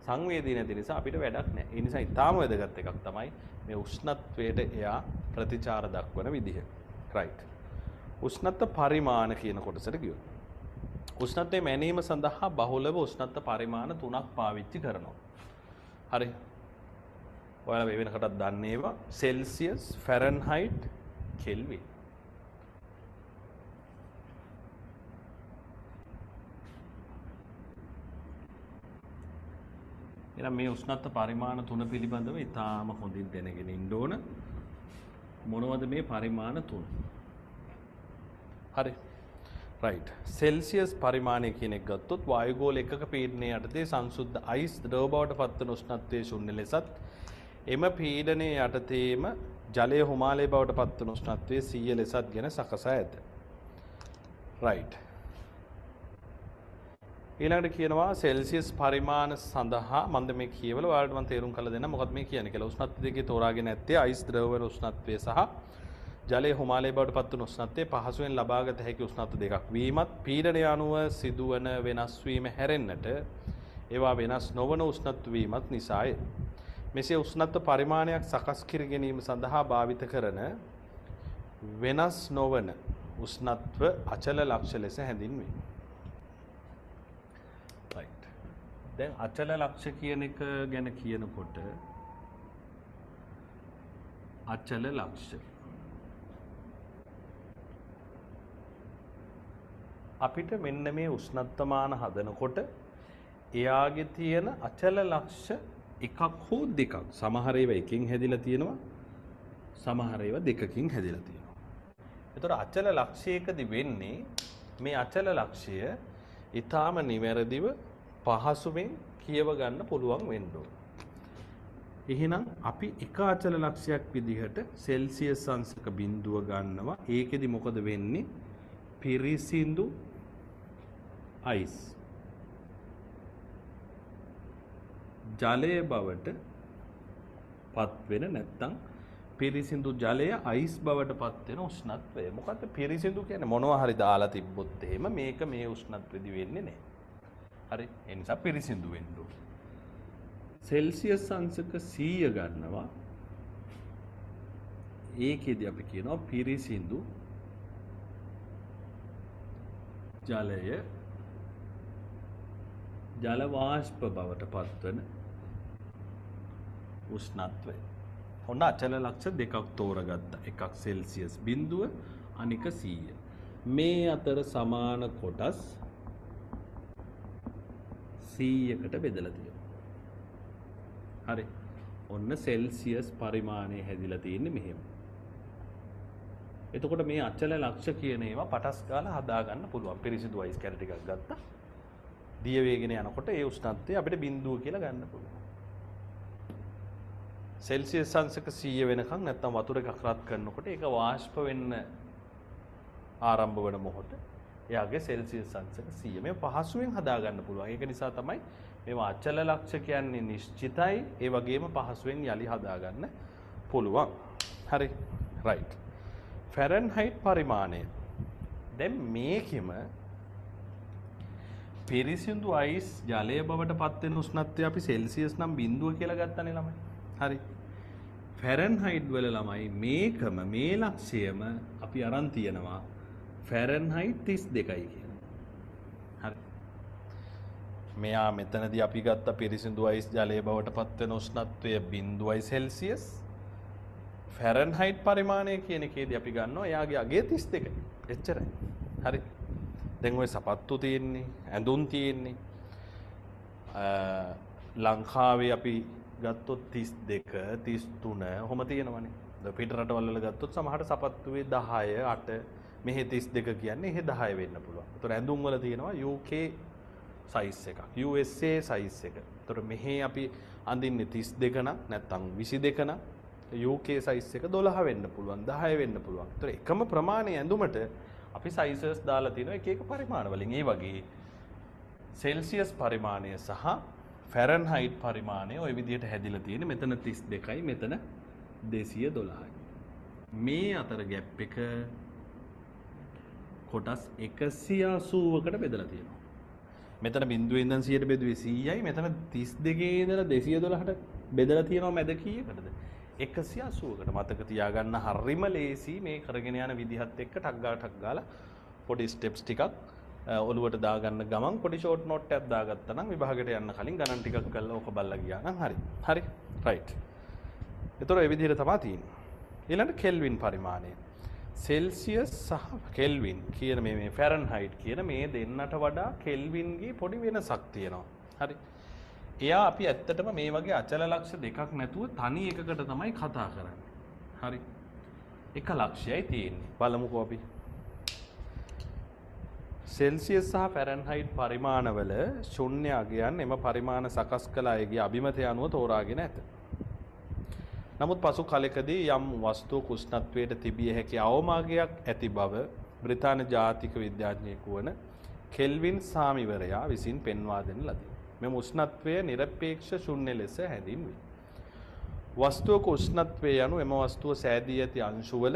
සංවේදී නැති නිසා අපිට වැඩක් නෑ. ඒ නිසා ඊටාම වැදගත් එකක් තමයි මේ උෂ්ණත්වයට එයා ප්‍රතිචාර දක්වන විදිහ. රයිට්. උෂ්ණත්ව පරිමාණ කියන කොටසට ගියොත් උෂ්ණත්වය මැනීම සඳහා බහුලව උෂ්ණත්ව පරිමාණ 3ක් පාවිච්චි කරනවා. හරි. ඔයාලා මේ වෙනකටත් දන්නේ ඒවා සෙල්සියස්, ෆැරන්හයිට්, කෙල්වින්. එහෙනම් මේ උෂ්ණත්ව පරිමාණ 3 පිළිබඳව ඉතාම හොඳින් දැනගෙන ඉන්න ඕන. මොනවද මේ පරිමාණ 3? හරි. රයිට්. සෙල්සියස් පරිමාණය කියන එක ගත්තොත් වායුගෝල එකක පීඩනය යටතේ සංසුද්ධ අයිස් ද්‍රව බවට පත්වන උෂ්ණත්වයේ ශුන්‍ය ලෙසත් එම පීඩනයේ යටතේම ජලය හුමාලය බවට පත්වන උෂ්ණත්වයේ 100 ලෙසත් ගැන සකසා ඇත. රයිට්. ඊළඟට කියනවා සෙල්සියස් පරිමාණ සඳහා මන්ද මේ කියවල ඔයාලට මම තේරුම් කරලා දෙන්න මොකක්ද මේ කියන්නේ කියලා. උෂ්ණත්වය දෙකේ තෝරාගෙන ඇත්තේ අයිස් ද්‍රව වල උෂ්ණත්වය සහ ජලය හුමාලය බවට පත්වන උෂ්ණත්වයේ පහසුවෙන් ලබාගත හැකි උෂ්ණත්ව දෙකක් වීමත් පීඩනය අනුව සිදුවන වෙනස් වීම හැරෙන්නට ඒවා වෙනස් නොවන උෂ්ණත්ව වීමත් නිසාය. මෙසේ උෂ්ණත්ව පරිමාණයක් සකස් කර ගැනීම සඳහා භාවිත කරන වෙනස් නොවන උෂ්ණත්ව අචල ලක්ෂ ලෙස හැඳින්වේ. රයිට්. දැන් අචල ලක්ෂ කියන එක ගැන කියනකොට අචල ලක්ෂ අපිට මෙන්න මේ උෂ්ණත්වමාන හදනකොට එයාගේ තියෙන අචල ලක්ෂ එකක් හෝ දෙකක්. සමහර ඒවා එකකින් හැදිලා තියෙනවා. සමහර ඒවා දෙකකින් හැදිලා තියෙනවා. ඒතර අචල ලක්ෂයකදී වෙන්නේ මේ අචල ලක්ෂය ඊටාම නිවැරදිව පහසුවෙන් කියව ගන්න පුළුවන් වෙන්න ඕන. එහෙනම් අපි එක අචල ලක්ෂයක් විදිහට සෙල්සියස් අංශක බිඳුව ගන්නවා. ඒකෙදි මොකද වෙන්නේ? පිරිසිදු අයිස් ජලය බවට පත් වෙන නැත්නම් පිරිසිදු ජලය අයිස් බවට පත් වෙන උෂ්ණත්වය. මොකද්ද පිරිසිදු කියන්නේ? මොනවා හරි දාලා තිබ්බොත් එහෙම මේක මේ උෂ්ණත්වෙදි වෙන්නේ නැහැ. හරි. ඒ නිසා පිරිසිදු වෙන්න ඕන. සෙල්සියස් අංශක 100 ගන්නවා. ඒකෙදි අපි කියනවා පිරිසිදු ජලය ජල වාෂ්ප බවට පත්වන උෂ්ණත්වය. ඔන්න අචල ලක්ෂ දෙකක් තෝරගත්තා. එකක් සෙල්සියස් බිඳුව අනික 100. මේ අතර සමාන කොටස් 100කට බෙදලා තියෙනවා. හරි. ඔන්න සෙල්සියස් පරිමාණය හැදිලා තියෙන්නේ මෙහෙම. එතකොට මේ අචල ලක්ෂ කියන ඒවා පටස් ගාලා හදා ගන්න පුළුවන්. පිරිසිදු අයිස් කැර ටිකක් ගත්තා. දිය වේගෙන යනකොට ඒ උෂ්ණත්වය අපිට බිඳුව කියලා ගන්න පුළුවන්. සෙල්සියස් අංශක 100 වෙනකන් නැත්තම් වතුර එකක් රත් කරනකොට ඒක වාෂ්ප වෙන්න ආරම්භ වෙන මොහොත එයාගේ සෙල්සියස් අංශක 100 මේ පහසුවෙන් හදා ගන්න පුළුවන්. ඒක නිසා තමයි මේවා අචල ලක්ෂ කියන්නේ නිශ්චිතයි. ඒ වගේම පහසුවෙන් යලි හදා ගන්න පුළුවන්. හරි. රයිට්. ෆැරන්හයිට් පරිමාණය. දැන් මේකෙම පිරිසිදු අයිස් ජලය බවට පත් වෙන උෂ්ණත්වය අපි සෙල්සියස් නම් බිඳුව කියලා ගත්තනේ ළමයි. හරි. ෆැරන්හයිට් වල ළමයි මේකම මේ ලක්ෂයම අපි අරන් තියනවා ෆැරන්හයිට් 32යි කියලා. හරි. මෙයා මෙතනදී අපි ගත්ත පිරිසිදු අයිස් ජලයේ බවට පත් වෙන උෂ්ණත්වය 0 සෙල්සියස්. ෆැරන්හයිට් පරිමාණය කියන එකේදී අපි ගන්නවා එයාගේ අගය 32. එච්චරයි. හරි. දැන් ওই සපත්තු තියෙන්නේ, ඇඳුම් තියෙන්නේ. ලංකාවේ අපි ගත්තොත් 32, 33 ඔහොම තියෙනවනේ. පිට රටවල් වල ගත්තොත් සමහර සපත්තුවේ 10, 8 මෙහි 32 කියන්නේ එහෙ 10 වෙන්න පුළුවන්. ඒතර ඇඳුම් වල තියෙනවා UK size එකක්, USA size එක. ඒතර මෙහි අපි අඳින්නේ 32 නම් නැත්නම් 22 නම් UK size එක 12 වෙන්න පුළුවන්, 10 වෙන්න පුළුවන්. ඒතර එකම ප්‍රමාණයේ ඇඳුමට අපි sizes දාලා තියෙනවා එක එක පරිමාණ වලින්. ඒ වගේ සෙල්සියස් පරිමාණය සහ ෆැරන්හයිට් පරිමාණය ওই විදිහට හැදිලා තියෙන්නේ. මෙතන 32යි, මෙතන 212යි. මේ අතර ગેප් එක කොටස් 180කට බෙදලා තියෙනවා. මෙතන බිඳුවේ ඉඳන් 100ට බෙදුවේ 100යි. මෙතන 32 ඉඳලා 212ට බෙදලා තියෙනවා මැද කීයකටද? 180කට. මතක තියාගන්න හරිම ලේසි මේ කරගෙන යන විදිහත් එක්ක ටක් ගාලා පොඩි ස්ටෙප්ස් ටිකක් ඔළුවට දාගන්න ගමන් පොඩි ෂෝට් නෝට් එකක් දාගත්තා නම් විභාගයට යන්න කලින් ගණන් ටිකක් කරලා ඕක බලලා ගියා නම් හරි. හරි. රයිට්. ඒතර ඒ විදිහට තමයි තියෙන්නේ. ඊළඟට කෙල්වින් පරිමාණය. සෙල්සියස් සහ කෙල්වින් කියන මේ ෆැරන්හයිට් කියන මේ දෙන්නට වඩා කෙල්වින්ගේ පොඩි වෙනසක් තියෙනවා. හරි. එයා අපි ඇත්තටම මේ වගේ අචල ලක්ෂ දෙකක් නැතුව තනි එකකට තමයි කතා කරන්නේ. හරි. එක ලක්ෂයයි තියෙන්නේ. බලමුකෝ අපි. සෙල්සියස් සහ ෆැරන්හයිට් පරිමාණවල ශුන්‍ය අගයන් එම පරිමාණ සකස් කළ අයගේ අභිමතය අනුව තෝරාගෙන ඇත. නමුත් පසු කලෙකදී යම් වස්තුවක උෂ්ණත්වයට තිබිය හැකි අවමාගයක් ඇති බව බ්‍රිතාන්‍ය ජාතික විද්‍යාඥයෙකු වන කෙල්වින් සාමිවරයා විසින් පෙන්වා දෙන ලදී. මෙම උෂ්ණත්වය නිරපේක්ෂ ශුන්‍ය ලෙස හැඳින්වේ. වස්තුවක උෂ්ණත්වය යනු එම වස්තුව සෑදී ඇති අංශුවල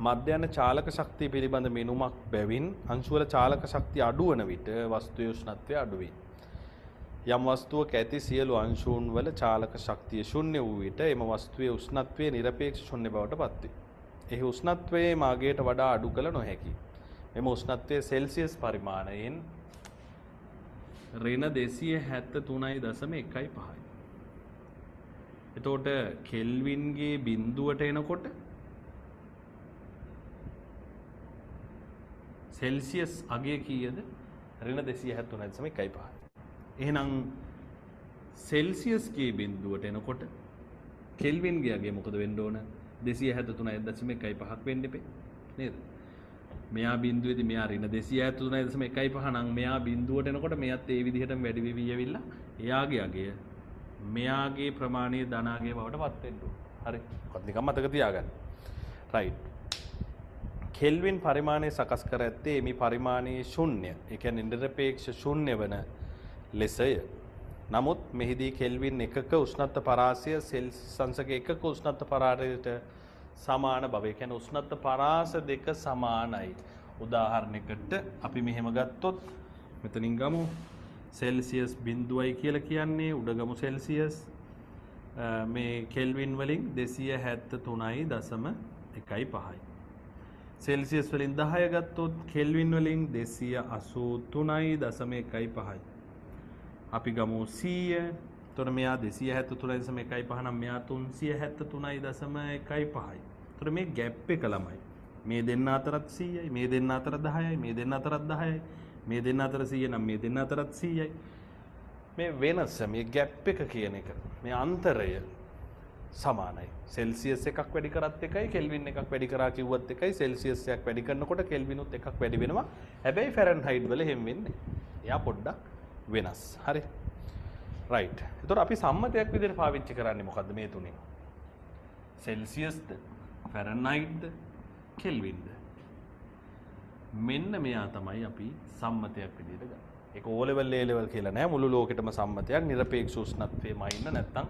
මධ්‍යන චාලක ශක්තිය පිළිබඳ මෙනුමක් බැවින් අංශුවල චාලක ශක්තිය අඩු වන විට වස්තුවේ උෂ්ණත්වය අඩු වේ. යම් වස්තුවක ඇති සියලු අංශුන් වල චාලක ශක්තිය ශුන්‍ය වූ විට එම වස්තුවේ උෂ්ණත්වය නිරපේක්ෂ ශුන්‍ය බවට පත් වේ. එහි උෂ්ණත්වයේ මාගයට වඩා අඩු කළ නොහැකියි. එම උෂ්ණත්වය සෙල්සියස් පරිමාණයෙන් ඍණ 273.15යි. එතකොට කෙල්වින්ගේ බිඳුවට එනකොට සෙල්සියස් අගය කීයද? ඍණ 273.15. එහෙනම් සෙල්සියස්ගේ බිඳුවට එනකොට කෙල්වින්ගේ අගය මොකද වෙන්න ඕන? 273.15ක් වෙන්න ඉපේ නේද? මෙයා බිඳුවේදී මෙයා ඍණ 273.15 නම් මෙයා බිඳුවට එනකොට මෙයත් ඒ විදිහටම වැඩි වෙවි යවිලා එයාගේ අගය මෙයාගේ ප්‍රමාණීය ධනාගය බවට පත් වෙන්න ඕන. හරි. ඔත් නිකන් මතක තියාගන්න. රයිට්. කෙල්වින් පරිමාණය සකස් කර ඇත්තේ මේ පරිමාණයේ ශුන්‍ය, ඒ කියන්නේ නිරපේක්ෂ ශුන්‍ය වන ලෙසය. නමුත් මෙහිදී කෙල්වින් එකක උෂ්ණත්ව පරාසය සෙල්සියස් අංශක එකක උෂ්ණත්ව පරාසයට සමාන බව. ඒ කියන්නේ උෂ්ණත්ව පරාස දෙක සමානයි. උදාහරණයකට අපි මෙහෙම ගත්තොත් මෙතනින් ගමු සෙල්සියස් 0යි කියලා කියන්නේ උඩ ගමු සෙල්සියස් මේ කෙල්වින් වලින් 273.15යි. සෙල්සියස් වලින් 10 ගත්තොත් කෙල්වින් වලින් 283.15යි. අපි ගමු 100. එතකොට මෙයා 273.15 නම් මෙයා 373.15යි. එතකොට මේ ગેප් එක ළමයි. මේ දෙන්න අතරත් 100යි, මේ දෙන්න අතර 10යි, මේ දෙන්න අතරත් 10යි, මේ දෙන්න අතර 100 නම් මේ දෙන්න අතරත් 100යි. මේ වෙනස, මේ ગેප් එක කියන එක, මේ අන්තරය සමානයි. සෙල්සියස් එකක් වැඩි කරත් එකයි, කෙල්වින් එකක් වැඩි කරා කිව්වත් එකයි. සෙල්සියස් එකක් වැඩි කරනකොට කෙල්විනුත් එකක් වැඩි වෙනවා. හැබැයි ෆැරන්හයිට් වල එහෙම වෙන්නේ. එයා පොඩ්ඩක් වෙනස්. හරි. රයිට්. එතකොට අපි සම්මතයක් විදිහට පාවිච්චි කරන්නේ මොකද්ද මේ තුනේ? සෙල්සියස්ද, ෆැරන්හයිට්ද, කෙල්වින්ද? මෙන්න මෙයා තමයි අපි සම්මතයක් විදිහට ගන්න. ඒක O level A level කියලා නෑ, මුළු ලෝකෙටම සම්මතයක්. නිරපේක්ෂ උෂ්ණත්වයේම ඉන්න නැත්නම්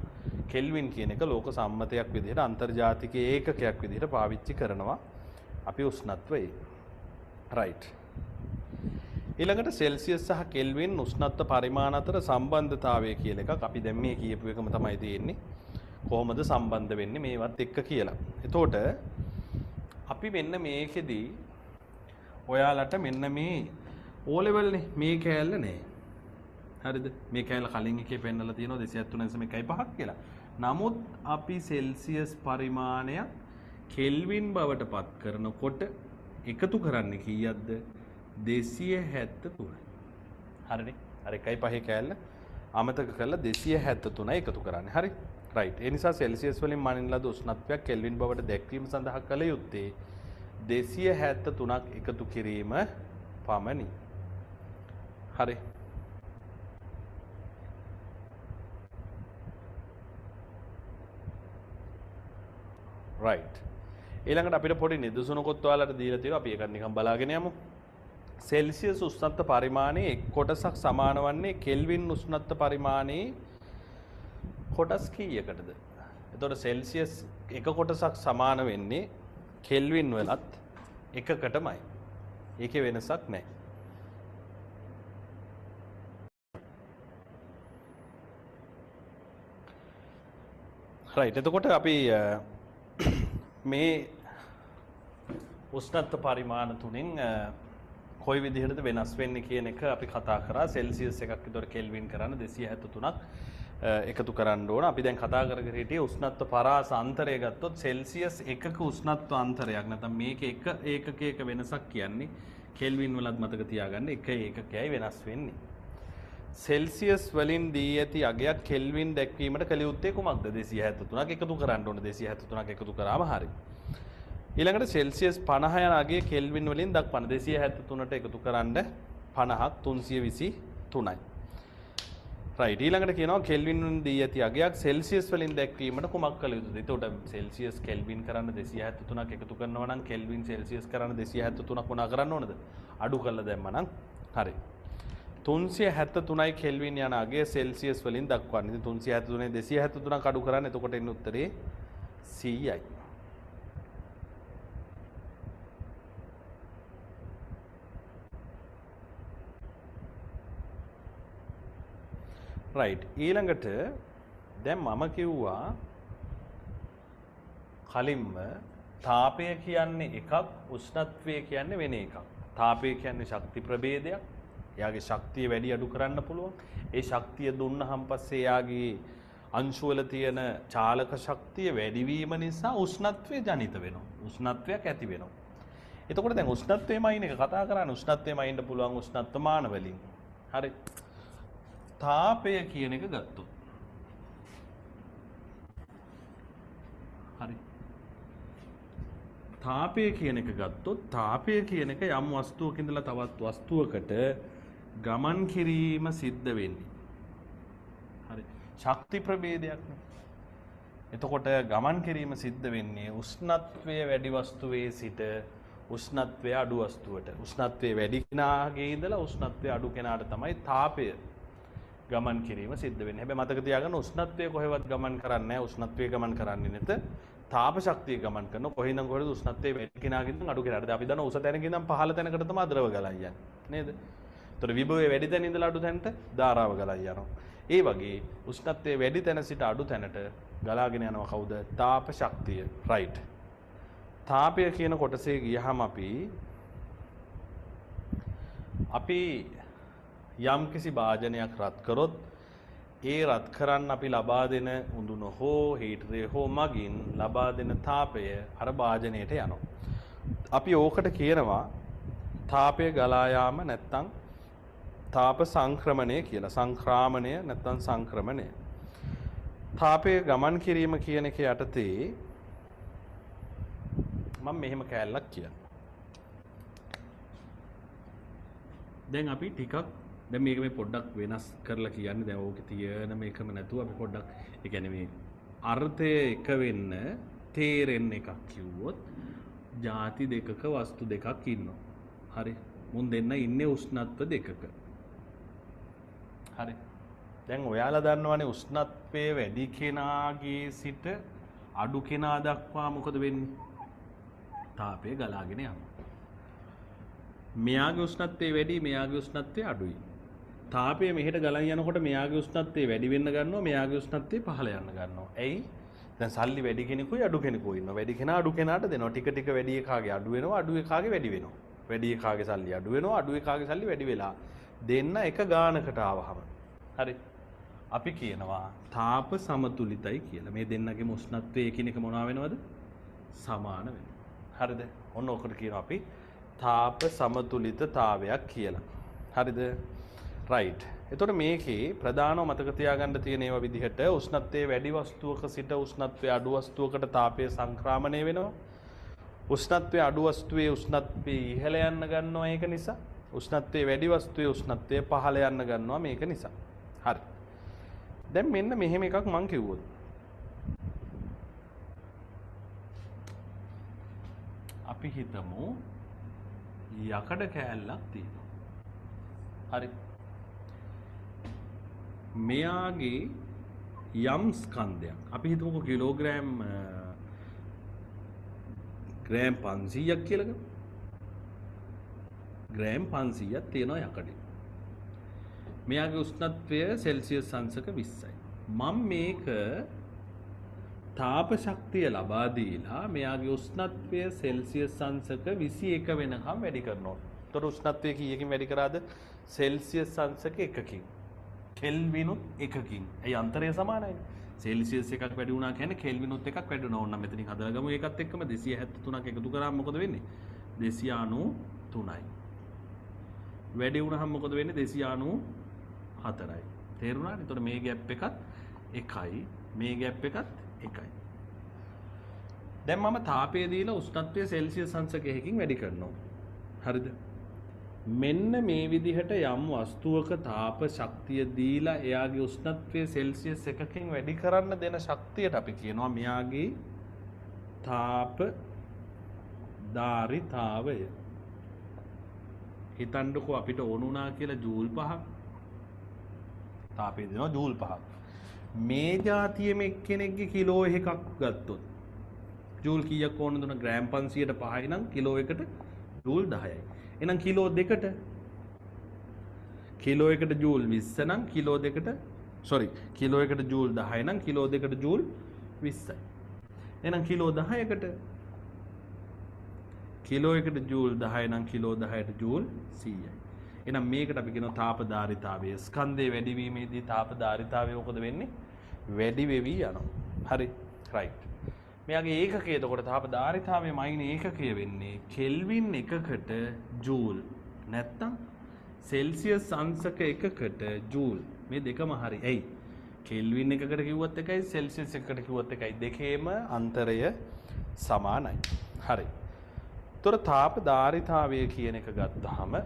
කෙල්වින් කියන එක ලෝක සම්මතයක් විදිහට අන්තර්ජාතික ඒකකයක් විදිහට පාවිච්චි කරනවා අපි උෂ්ණත්වයේ. රයිට්. ඊළඟට සෙල්සියස් සහ කෙල්වින් උෂ්ණත්ව පරිමාණ අතර සම්බන්ධතාවය කියලා එකක් අපි දැන් මේ කියපු එකම තමයි තියෙන්නේ. කොහොමද සම්බන්ධ වෙන්නේ මේවත් එක්ක කියලා. එතකොට අපි මෙන්න මේකෙදී ඔයාලට මෙන්න මේ O level නේ, මේ කෑල්ල නෑ. හරිද? මේ කැල කලින් එකේ පෙන්නලා තියෙනවා 273.1.5 කියලා. නමුත් අපි සෙල්සියස් පරිමාණය කෙල්වින් බවට පත් කරනකොට එකතු කරන්නේ කීයක්ද? 273යි. හරිනේ? අර 1.5 කැල්ල අමතක කරලා 273යි එකතු කරන්නේ. හරි? රයිට්. ඒ නිසා සෙල්සියස් වලින් මනින ලද උෂ්ණත්වයක් කෙල්වින් බවට දැක්වීම සඳහා කළ යුත්තේ 273ක් එකතු කිරීම පමණි. හරි. රයිට්. ඊළඟට අපිට පොඩි නිදසුනකොත් ඔයාලට දීලා තියෙනවා. අපි ඒක නිකන් බලාගෙන යමු. සෙල්සියස් උෂ්ණත්ව පරිමාණයේ එක් කොටසක් සමාන වන්නේ කෙල්වින් උෂ්ණත්ව පරිමාණයේ කොටස් කීයකටද? එතකොට සෙල්සියස් එක කොටසක් සමාන වෙන්නේ කෙල්වින් වලත් එකකටමයි. ඒකේ වෙනසක් නැහැ. රයිට්. එතකොට අපි මේ උෂ්ණත්ව පරිමාණ තුنين කොයි විදිහටද වෙනස් වෙන්නේ කියන එක අපි කතා කරා. සෙල්සියස් එකක් විතර කෙල්වින් කරන්න 273ක් එකතු කරන්න ඕන. අපි දැන් කතා කරගෙන හිටියේ උෂ්ණත්ව පරාස අන්තරය ගත්තොත් සෙල්සියස් එකක උෂ්ණත්ව අන්තරයක් නැත්නම් මේක එක ඒකකයක වෙනසක් කියන්නේ කෙල්වින් වලත් මතක තියාගන්න එක ඒකකයයි වෙනස් වෙන්නේ. සෙල්සියස් වලින් දී ඇති අගයක් කෙල්වින් දැක්වීමට කළ යුත්තේ කුමක්ද? 273ක් එකතු කරන්න ඕන. 273ක් එකතු කරාම හරි. ඊළඟට සෙල්සියස් 50 යන අගය කෙල්වින් වලින් දක්වන්න. 273ට එකතු කරන්න 50ක් 323යි. රයිට්. ඊළඟට කියනවා කෙල්වින් වලින් දී ඇති අගයක් සෙල්සියස් වලින් දැක්වීමට කුමක් කළ යුතුද? එතකොට සෙල්සියස් කෙල්වින් කරන්න 273ක් එකතු කරනවා නම් කෙල්වින් සෙල්සියස් කරන්න 273ක් මොනා කරන්න ඕනද? අඩු කරලා දැම්මා නම් හරි. 373යි කෙල්වින් යන අගය සෙල්සියස් වලින් දක්වන්නේ. 373න් 273ක් අඩු කරන්න. එතකොට එන්නේ උත්තරේ 100යි. රයිට්. ඊළඟට දැන් මම කිව්වා කලින්ම තාපය කියන්නේ එකක්, උෂ්ණත්වය කියන්නේ වෙන එකක්. තාපය කියන්නේ ශක්ති ප්‍රභේදයක්. එයාගේ ශක්තිය වැඩි අඩු කරන්න පුළුවන්. ඒ ශක්තිය දුන්නහම පස්සේ එයාගේ අංශු වල තියෙන චාලක ශක්තිය වැඩි වීම නිසා උෂ්ණත්වය ජනිත වෙනවා. උෂ්ණත්වයක් ඇති වෙනවා. එතකොට දැන් උෂ්ණත්වයමයින් එක කතා කරන්නේ. උෂ්ණත්වයමයින්ද පුළුවන් උෂ්ණත්ව මාන වලින්. හරි. තාපය කියන එක ගත්තොත්. හරි. තාපය කියන එක ගත්තොත් තාපය කියන එක යම් වස්තුවක ඉඳලා තවත් වස්තුවකට ගමන් කිරීම සිද්ධ වෙන්නේ. හරි. ශක්ති ප්‍රභේදයක් නේ. එතකොට ගමන් කිරීම සිද්ධ වෙන්නේ උෂ්ණත්වය වැඩි වස්තුවේ සිට උෂ්ණත්වය අඩු වස්තුවට. උෂ්ණත්වය වැඩි කෙනාගේ ඉඳලා උෂ්ණත්වය අඩු කෙනාට තමයි තාපය ගමන් කිරීම සිද්ධ වෙන්නේ. හැබැයි මතක තියාගන්න උෂ්ණත්වය කොහෙවත් ගමන් කරන්නේ නැහැ. උෂ්ණත්වය ගමන් කරන්නේ නැත. තාප ශක්තිය ගමන් කරන කොහෙන්නම් කොහෙද උෂ්ණත්වය වැඩි කෙනාගෙන් අඩු කෙනාට. අපි දන්නවා උස තැනකින් ඉඳන් පහළ තැනකට තමයි ද්‍රව ගලන් යන්නේ. නේද? ඒතර විභවය වැඩි තැන ඉඳලා අඩු තැනට ධාරාව ගලන් යනවා. ඒ වගේ උෂ්ණත්වය වැඩි තැන සිට අඩු තැනට ගලාගෙන යනවා කවුද? තාප ශක්තිය. රයිට්. තාපය කියන කොටසේ ගියහම අපි යම් කිසි භාජනයක් රත් කරොත් ඒ රත් කරන්න අපි ලබා දෙන උඳුන හෝ හීටරය හෝ මගින් ලබා දෙන තාපය අර භාජනයට යනවා. අපි ඕකට කියනවා තාපය ගලා යාම නැත්නම් තාප සංක්‍රමණය කියලා. සංක්‍රාමණය නැත්නම් සංක්‍රමණය. තාපය ගමන් කිරීම කියන එක යටතේ මම මෙහෙම කෑල්ලක් කියනවා. දැන් අපි ටිකක් දැන් මේක මේ පොඩ්ඩක් වෙනස් කරලා කියන්නේ. දැන් ඕකේ තියෙන මේකම නැතුව අපි පොඩ්ඩක් ඒ කියන්නේ මේ අර්ථය එක වෙන්න තේරෙන්න එකක් කිව්වොත් ಜಾති දෙකක වස්තු දෙකක් ඉන්නවා. හරි. මුන් දෙන්න ඉන්නේ උෂ්ණත්ව දෙකක. හරි. දැන් ඔයාලා දන්නවනේ උෂ්ණත්වයේ වැඩි කෙනාගේ සිට අඩු කෙනා දක්වා මොකද වෙන්නේ? තාපය ගලාගෙන යනවා. මෙයාගේ උෂ්ණත්වය වැඩි, මෙයාගේ උෂ්ණත්වය අඩුයි. තාපය මෙහෙට ගලන් යනකොට මෙයාගේ උෂ්ණත්වය වැඩි වෙන්න ගන්නවා, මෙයාගේ උෂ්ණත්වය පහළ යන්න ගන්නවා. ඇයි? දැන් සල්ලි වැඩි කෙනෙකුයි අඩු කෙනෙකුයි ඉන්නවා. වැඩි කෙනා අඩු කෙනාට දෙනවා. ටික ටික වැඩි එකාගේ අඩු වෙනවා, අඩු එකාගේ වැඩි වෙනවා. වැඩි එකාගේ සල්ලි අඩු වෙනවා, අඩු එකාගේ සල්ලි වැඩි වෙලා දෙන්න එක ගානකට ආවහම හරි. අපි කියනවා තාප සමතුලිතයි කියලා. මේ දෙන්නගේ උෂ්ණත්වය එකිනෙක මොනවා වෙනවද? සමාන වෙනවා. හරිද? ඔන්න ඔකට කියනවා අපි තාප සමතුලිතතාවයක් කියලා. හරිද? රයිට්. එතකොට මේකේ ප්‍රධානව මතක තියාගන්න තියෙන ඒවා විදිහට උෂ්ණත්වයේ වැඩි වස්තුවක සිට උෂ්ණත්වයේ අඩු වස්තුවකට තාපය සංක්‍රමණය වෙනවා. උෂ්ණත්වයේ අඩු වස්තුවේ උෂ්ණත්වය ඉහළ යන්න ගන්නවා ඒක නිසා. උෂ්ණත්වයේ වැඩි වස්තුවේ උෂ්ණත්වය පහළ යන්න ගන්නවා මේක නිසා. හරි. දැන් මෙන්න මෙහෙම එකක් මං කිව්වොත්. අපි හිතමු යකඩ කෑල්ලක් තියෙනවා. හරි. මෙයාගේ යම් ස්කන්ධයක් අපි හිතමුකෝ කිලෝග්‍රෑම් ග්‍රෑම් 500ක් කියලා ගමු. ග්‍රෑම් 500ක් තියෙනවා යකඩේ. මෙයාගේ උෂ්ණත්වය සෙල්සියස් අංශක 20යි. මම මේක තාප ශක්තිය ලබා දීලා මෙයාගේ උෂ්ණත්වය සෙල්සියස් අංශක 21 වෙනකම් වැඩි කරනවා. ඒතර උෂ්ණත්වය කීයකින් වැඩි කරාද? සෙල්සියස් අංශක 1කින්. කෙල්විනුත් 1කින්. ඒ අන්තරය සමානයි. සෙල්සියස් එකක් වැඩි වුණා කියන්නේ කෙල්විනුත් එකක් වැඩි වෙනවා. ඕන්න මෙතනින් හදලා ගමු. ඒකත් එක්කම 273ක් එකතු කරාම මොකද වෙන්නේ? 293යි. වැඩි වුණාම මොකද වෙන්නේ? 294යි. තේරුණාද? එතකොට මේ ગેප් එකත් 1යි. මේ ગેප් එකත් 1යි. දැන් මම තාපය දීලා උෂ්ණත්වය සෙල්සියස් අංශකයකින් වැඩි කරනවා. හරිද? මෙන්න මේ විදිහට යම් වස්තුවක තාප ශක්තිය දීලා එයාගේ උෂ්ණත්වය සෙල්සියස් 1කින් වැඩි කරන්න දෙන ශක්තියට අපි කියනවා මෙයාගේ තාප ධාරිතාවය. හිතන්නකෝ අපිට ඕන වුණා කියලා ජූල් 5ක් තාපය දෙනවා ජූල් 5ක්. මේ જાතියෙම එක්කෙනෙක්ගේ කිලෝ එකක් ගත්තොත් ජූල් කීයක් ඕනද? ග්‍රෑම් 500ට 5යි නම් කිලෝ එකට ජූල් 10යි. එහෙනම් කිලෝ දෙකට කිලෝ එකට ජූල් 20 නම් කිලෝ දෙකට කිලෝ එකට ජූල් 10 නම් කිලෝ දෙකට ජූල් 20යි. එහෙනම් කිලෝ 10කට කිලෝ එකට ජූල් 10 නම් කිලෝ 10ට ජූල් 100යි. එහෙනම් මේකට අපි කියනවා තාප ධාරිතාවය. ස්කන්ධයේ වැඩිවීමේදී තාප ධාරිතාවය මොකද වෙන්නේ? වැඩි වෙවි යනවා. හරි. රයිට්. මෙයාගේ ඒකකය එතකොට තාප ධාරිතාවයේ මයින් ඒකකය වෙන්නේ කෙල්වින් එකකට ජූල් නැත්තම් සෙල්සියස් අංශක එකකට ජූල්. මේ දෙකම හරි. ඇයි? කෙල්වින් එකකට කිව්වත් එකයි සෙල්සියස් එකකට කිව්වත් එකයි. දෙකේම අන්තරය සමානයි. හරි. ඒතර තාප ධාරිතාවය කියන එක ගත්තාම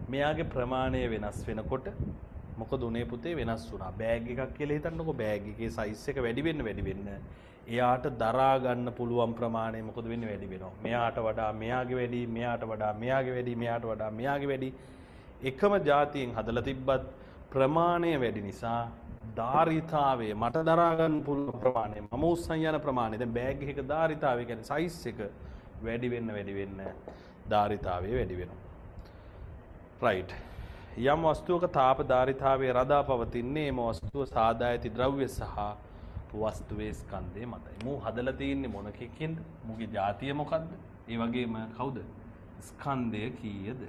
මෙයාගේ ප්‍රමාණය වෙනස් වෙනකොට මොකද උනේ පුතේ? වෙනස් වුණා. බෑග් එකක් කියලා හිතන්නකෝ. බෑග් එකේ සයිස් එක වැඩි වෙන්න එයාට දරා ගන්න පුළුවන් ප්‍රමාණය මොකද වෙන්නේ? වැඩි වෙනවා. මෙයාට වඩා මෙයාගේ වැඩි, මෙයාට වඩා මෙයාගේ වැඩි, මෙයාට වඩා මෙයාගේ වැඩි. එකම જાතියෙන් හදලා තිබ්බත් ප්‍රමාණය වැඩි නිසා ධාරිතාවය මට දරා ගන්න පුළුවන් ප්‍රමාණය මම උස්සන් යන ප්‍රමාණය දැන් බෑග් එකක ධාරිතාවය කියන්නේ සයිස් එක වැඩි වෙන්න ධාරිතාවය වැඩි වෙනවා. රයිට්. යම් වස්තුවක තාප ධාරිතාවයේ රඳා පවතින්නේ එම වස්තුව සාදා ඇති ද්‍රව්‍ය සහ වස්තුවේ ස්කන්ධය මතයි. මූ හදලා තියෙන්නේ මොනකකින්ද? මූගේ જાතිය මොකද්ද? ඒ වගේම කවුද? ස්කන්ධය කීයද?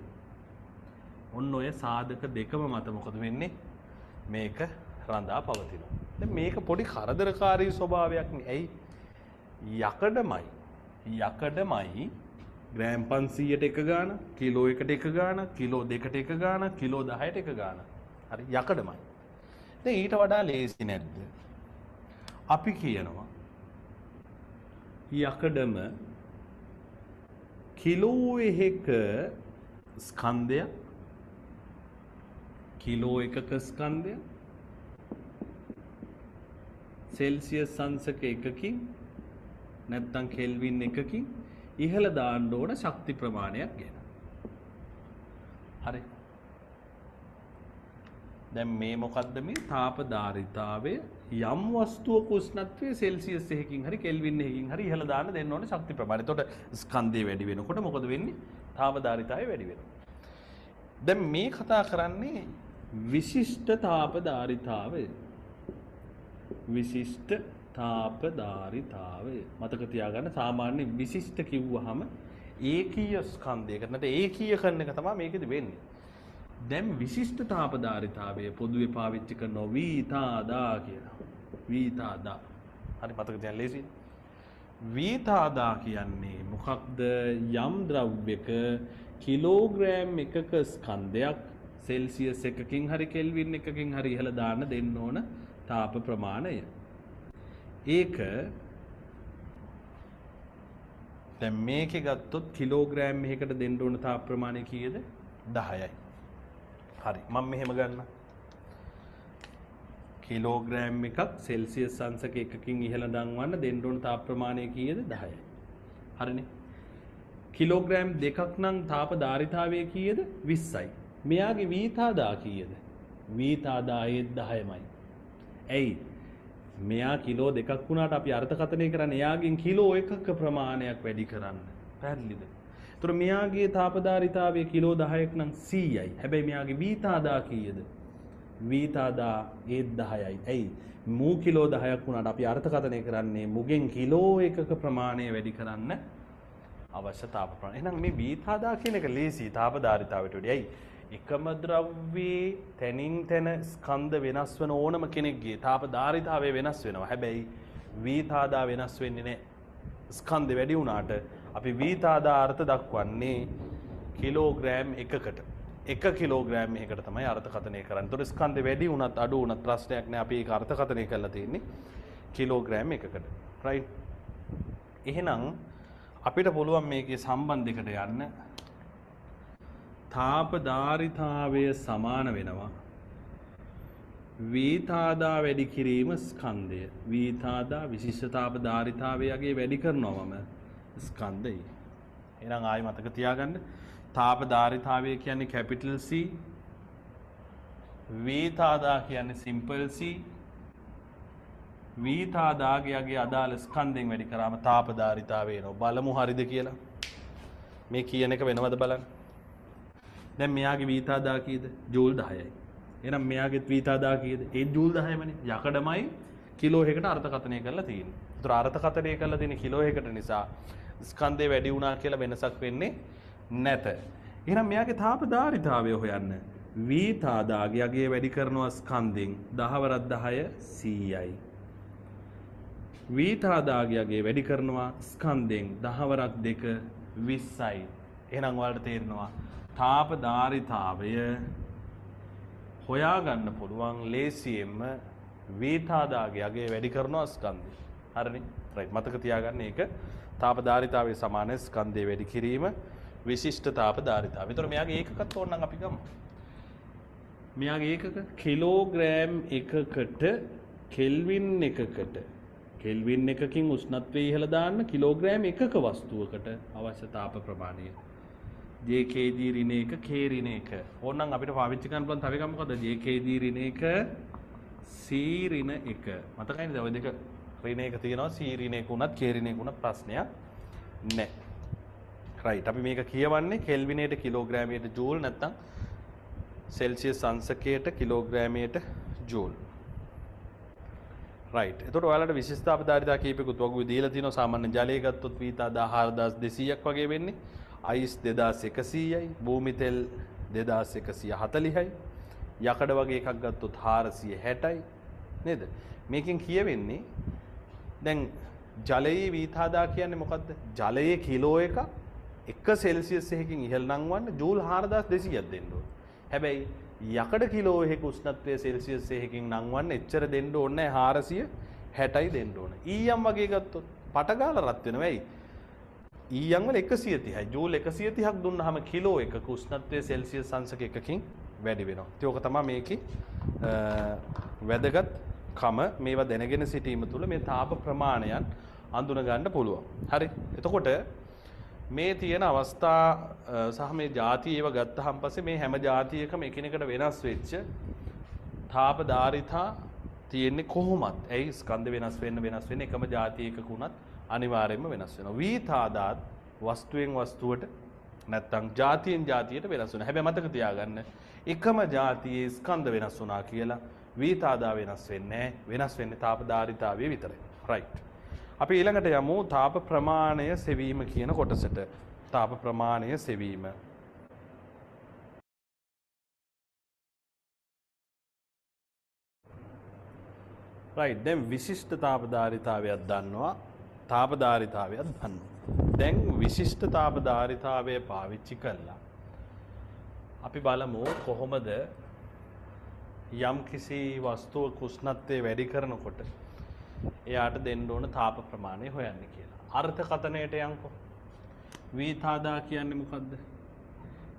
ඔන්න ඔය සාධක දෙකම මත මොකද වෙන්නේ? මේක රඳා පවතිනවා. දැන් මේක පොඩි කරදරකාරී ස්වභාවයක් නේ. ඇයි? යකඩමයි ග්‍රෑම් 500ට එක ගාන, කිලෝ එකට එක ගාන, කිලෝ දෙකට එක ගාන, කිලෝ 10ට එක ගාන. හරි යකඩමයි. දැන් ඊට වඩා ලේසි නැද්ද? අපි කියනවා යකඩම කිලෝ එකක ස්කන්ධය කිලෝ එකක ස්කන්ධය සෙල්සියස් අංශක එකකින් නැත්නම් කෙල්වින් එකකින් ඉහළ දාන්න ඕන ශක්ති ප්‍රමාණයක් ගැන. හරි. දැන් මේ මොකද්ද මේ තාප ධාරිතාවය යම් වස්තුවක උෂ්ණත්වය සෙල්සියස් එකකින් හරි කෙල්වින් එකකින් හරි ඉහළ දාන්න දෙන්න ඕන ශක්ති ප්‍රමාණය. එතකොට ස්කන්ධය වැඩි වෙනකොට මොකද වෙන්නේ? තාප ධාරිතාවය වැඩි වෙනවා. දැන් මේ කතා කරන්නේ විශිෂ්ට තාප ධාරිතාවය. විශිෂ්ට තාප ධාරිතාවය. මතක තියාගන්න සාමාන්‍ය විශිෂ්ට කිව්වහම ඒකීය ස්කන්ධයකට නැත්නම් ඒකීය කරන එක තමයි මේකෙදි වෙන්නේ. දැන් විශිෂ්ට තාපධාරිතාවය පොදුවේ පාවිච්චි කරනවා වීතාදා කියලා. වීතාදා. හරි මතක තියන්න ලේසියි. වීතාදා කියන්නේ මොකක්ද? යම් ද්‍රව්‍යක කිලෝග්‍රෑම් එකක ස්කන්ධයක් සෙල්සියස් එකකින් හරි කෙල්වින් එකකින් හරි ඉහළ දාන්න දෙන්න ඕන තාප ප්‍රමාණය. ඒක දැන් මේකේ ගත්තොත් කිලෝග්‍රෑම් එකකට දෙන්න ඕන තාප ප්‍රමාණය කීයද? 10යි. හරි මම මෙහෙම ගන්න. කිලෝග්‍රෑම් එකක් සෙල්සියස් අංශක එකකින් ඉහළ දන්වන්න දෙන්න ඕන තාප ප්‍රමාණය කීයද? 10යි. හරිනේ. කිලෝග්‍රෑම් දෙකක් නම් තාප ධාරිතාවය කීයද? 20යි. මෙයාගේ වීතාදා කීයද? වීතාදා ඒ 10මයි. ඇයි? මෙයා කිලෝ දෙකක් වුණාට අපි අර්ථකථනය කරන්නේ එයාගෙන් කිලෝ එකක ප්‍රමාණයක් වැඩි කරන්න. පැහැදිලිද? ඒතර මෙයාගේ තාපධාරිතාවය කිලෝ 10ක් නම් 100යි. හැබැයි මෙයාගේ වීතාදා කීයද? වීතාදා ඒ 10යි. ඇයි? මූ කිලෝ 10ක් වුණාට අපි අර්ථකථනය කරන්නේ මුගෙන් කිලෝ එකක ප්‍රමාණය වැඩි කරන්න අවශ්‍ය තාප ප්‍රමාණය. එහෙනම් මේ වීතාදා කියන එක ලේසි තාපධාරිතාවයට වඩා. ඇයි? එකම ද්‍රව්‍යයේ තැනින් තැන ස්කන්ධ වෙනස් වෙන ඕනම කෙනෙක්ගේ තාපධාරිතාවය වෙනස් වෙනවා. හැබැයි වීතාදා වෙනස් වෙන්නේ නැහැ. ස්කන්ධ වැඩි වුණාට අපි වීතාදා අර්ථ දක්වන්නේ කිලෝග්‍රෑම් එකකට. 1 කිලෝග්‍රෑම් එකකට තමයි අර්ථකථනය කරන්නේ. ඒතකොට ස්කන්ධ වැඩි වුණත් අඩු වුණත් ප්‍රශ්නයක් නැහැ. අපි ඒක අර්ථකථනය කරලා තියෙන්නේ කිලෝග්‍රෑම් එකකට. රයිට්. එහෙනම් අපිට පුළුවන් මේකේ සම්බන්ධයකට යන්න. තාපධාරිතාවය සමාන වෙනවා වීතාදා වැඩි කිරීම ස්කන්ධය. වීතාදා විශිෂ්ට තාපධාරිතාවයගේ වැඩි කරනවම ස්කන්ධය. එහෙනම් ආයෙ මතක තියාගන්න. තාපධාරිතාවය කියන්නේ කැපිටල් C. වීතාදා කියන්නේ සිම්පල් C. වීතාදාගේ අදාළ ස්කන්ධයෙන් වැඩි කරාම තාපධාරිතාවය එනවා. බලමු හරිද කියලා. මේ කියන එක වෙනවද බලන්න. දැන් මෙයාගේ වීතාදා කීයද? ජූල් 10යි. එහෙනම් මෙයාගේ වීතාදා කීයද? ඒ ජූල් 10මනේ. යකඩමයි කිලෝ එකකට අර්ථකථනය කරලා තියෙන්නේ. ඒතර අර්ථකථනය කරලා තියෙන කිලෝ එකකට නිසා ස්කන්ධය වැඩි වුණා කියලා වෙනසක් වෙන්නේ නැත. එහෙනම් මෙයාගේ තාපධාරිතාවය හොයන්න. වීතාදාගේ වැඩි කරනවා ස්කන්ධෙන් 10 වරක් 10 100යි. වීතාදාගේ වැඩි කරනවා ස්කන්ධෙන් 10 වරක් 2 20යි. එහෙනම් ඔයාලට තේරෙනවා තාපධාරිතාවය හොයාගන්න පුළුවන් ලේසියෙන්ම වීතාදාගේ වැඩි කරනවා ස්කන්ධය. හරිනේ? රයිට්. මතක තියාගන්න ඒක තාපධාරිතාවයේ සමාන ස්කන්ධය වැඩි කිරීම විශිෂ්ට තාපධාරිතාවය. ඒතර මෙයාගේ ඒකකත් ඕනනම් අපි ගමු. මෙයාගේ ඒකක කිලෝග්‍රෑම් එකකට කෙල්වින් එකකට කෙල්වින් එකකින් උෂ්ණත්වය ඉහළ දාන්න කිලෝග්‍රෑම් එකක වස්තුවකට අවශ්‍ය තාප ප්‍රමාණය. JKG ඍණ 1 K ඍණ 1. ඕනනම් අපිට පාවිච්චි කරන්න පුළුවන් තව එකක් මොකද්ද? JKG ඍණ 1 C ඍණ 1. මතකයි නේද? ඔය දෙක ඍණ 1 තියෙනවා. C ඍණ 1 උනත් K ඍණ 1 උනත් ප්‍රශ්නයක් නැහැ. රයිට්. අපි මේක කියවන්නේ කෙල්විනේට කිලෝග්‍රෑමයට ජූල් නැත්නම් සෙල්සියස් අංශකයට කිලෝග්‍රෑමයට ජූල්. රයිට්. එතකොට ඔයාලට විශිෂ්ට තාපධාරිතාව කීපයකට වගු දීලා තිනවා. සාමාන්‍ය ජලය ගත්තොත් වීතාදා 4200ක් වගේ වෙන්නේ. අයිස් 2100යි. භූමි තෙල් 2140යි. යකඩ වගේ එකක් ගත්තොත් 460යි. නේද? මේකෙන් කියවෙන්නේ දැන් ජලයේ වීතාදා කියන්නේ මොකද්ද? ජලයේ කිලෝ එක 1 සෙල්සියස් එකකින් ඉහළ නංවන්න ජූල් 4200ක් දෙන්න ඕනේ. හැබැයි යකඩ කිලෝ එකක උෂ්ණත්වය සෙල්සියස් එකකින් නංවන්න එච්චර දෙන්න ඕනේ නැහැ. 460යි දෙන්න ඕනේ. ඊයම් වගේ ගත්තොත් පටගාලා රත් වෙනවා. ඇයි? ඊයම් වල 130යි. ජූල් 130ක් දුන්නාම කිලෝ එකක උෂ්ණත්වය සෙල්සියස් අංශක එකකින් වැඩි වෙනවා. ඉතින් ඕක තමයි මේකේ වැදගත්කම. මේවා දැනගෙන සිටීම තුළ මේ තාප ප්‍රමාණයන් අඳුන ගන්න පුළුවන්. හරි. එතකොට මේ තියෙන අවස්ථා සහ මේ ಜಾති ඒව ගත්තාන් පස්සේ මේ හැම ಜಾතියකම එකිනෙකට වෙනස් වෙච්ච තාපධාරිතා තියෙන්නේ කොහොමද? ඇයි ස්කන්ධ වෙනස් වෙන්න එකම ಜಾතියක වුණත් අනිවාර්යයෙන්ම වෙනස් වෙනවා. වීතාදාත් වස්තුවෙන් වස්තුවට නැත්තම් ಜಾතියෙන් ಜಾතියට වෙනස් වෙනවා. හැබැයි මතක තියාගන්න එකම ಜಾතියේ ස්කන්ධ වෙනස් වුණා කියලා වීතාදා වෙනස් වෙන්නේ නැහැ. වෙනස් වෙන්නේ තාපධාරිතාවය විතරයි. රයිට්. අපි ඊළඟට යමු තාප ප්‍රමාණය සෙවීම කියන කොටසට. තාප ප්‍රමාණය සෙවීම රයිට්. දැන් විශිෂ්ට තාපධාරිතාවයක් දන්නවා. තාපධාරිතාවයක් දන්නවා. දැන් විශිෂ්ට තාපධාරිතාවය පාවිච්චි කළා. අපි බලමු කොහොමද යම් කිසි වස්තුවක උෂ්ණත්වය වැඩි කරනකොට එයාට දෙන්න ඕන තාප ප්‍රමාණය හොයන්න කියලා. අර්ථකථනයට යන්කෝ. වීතාදා කියන්නේ මොකද්ද?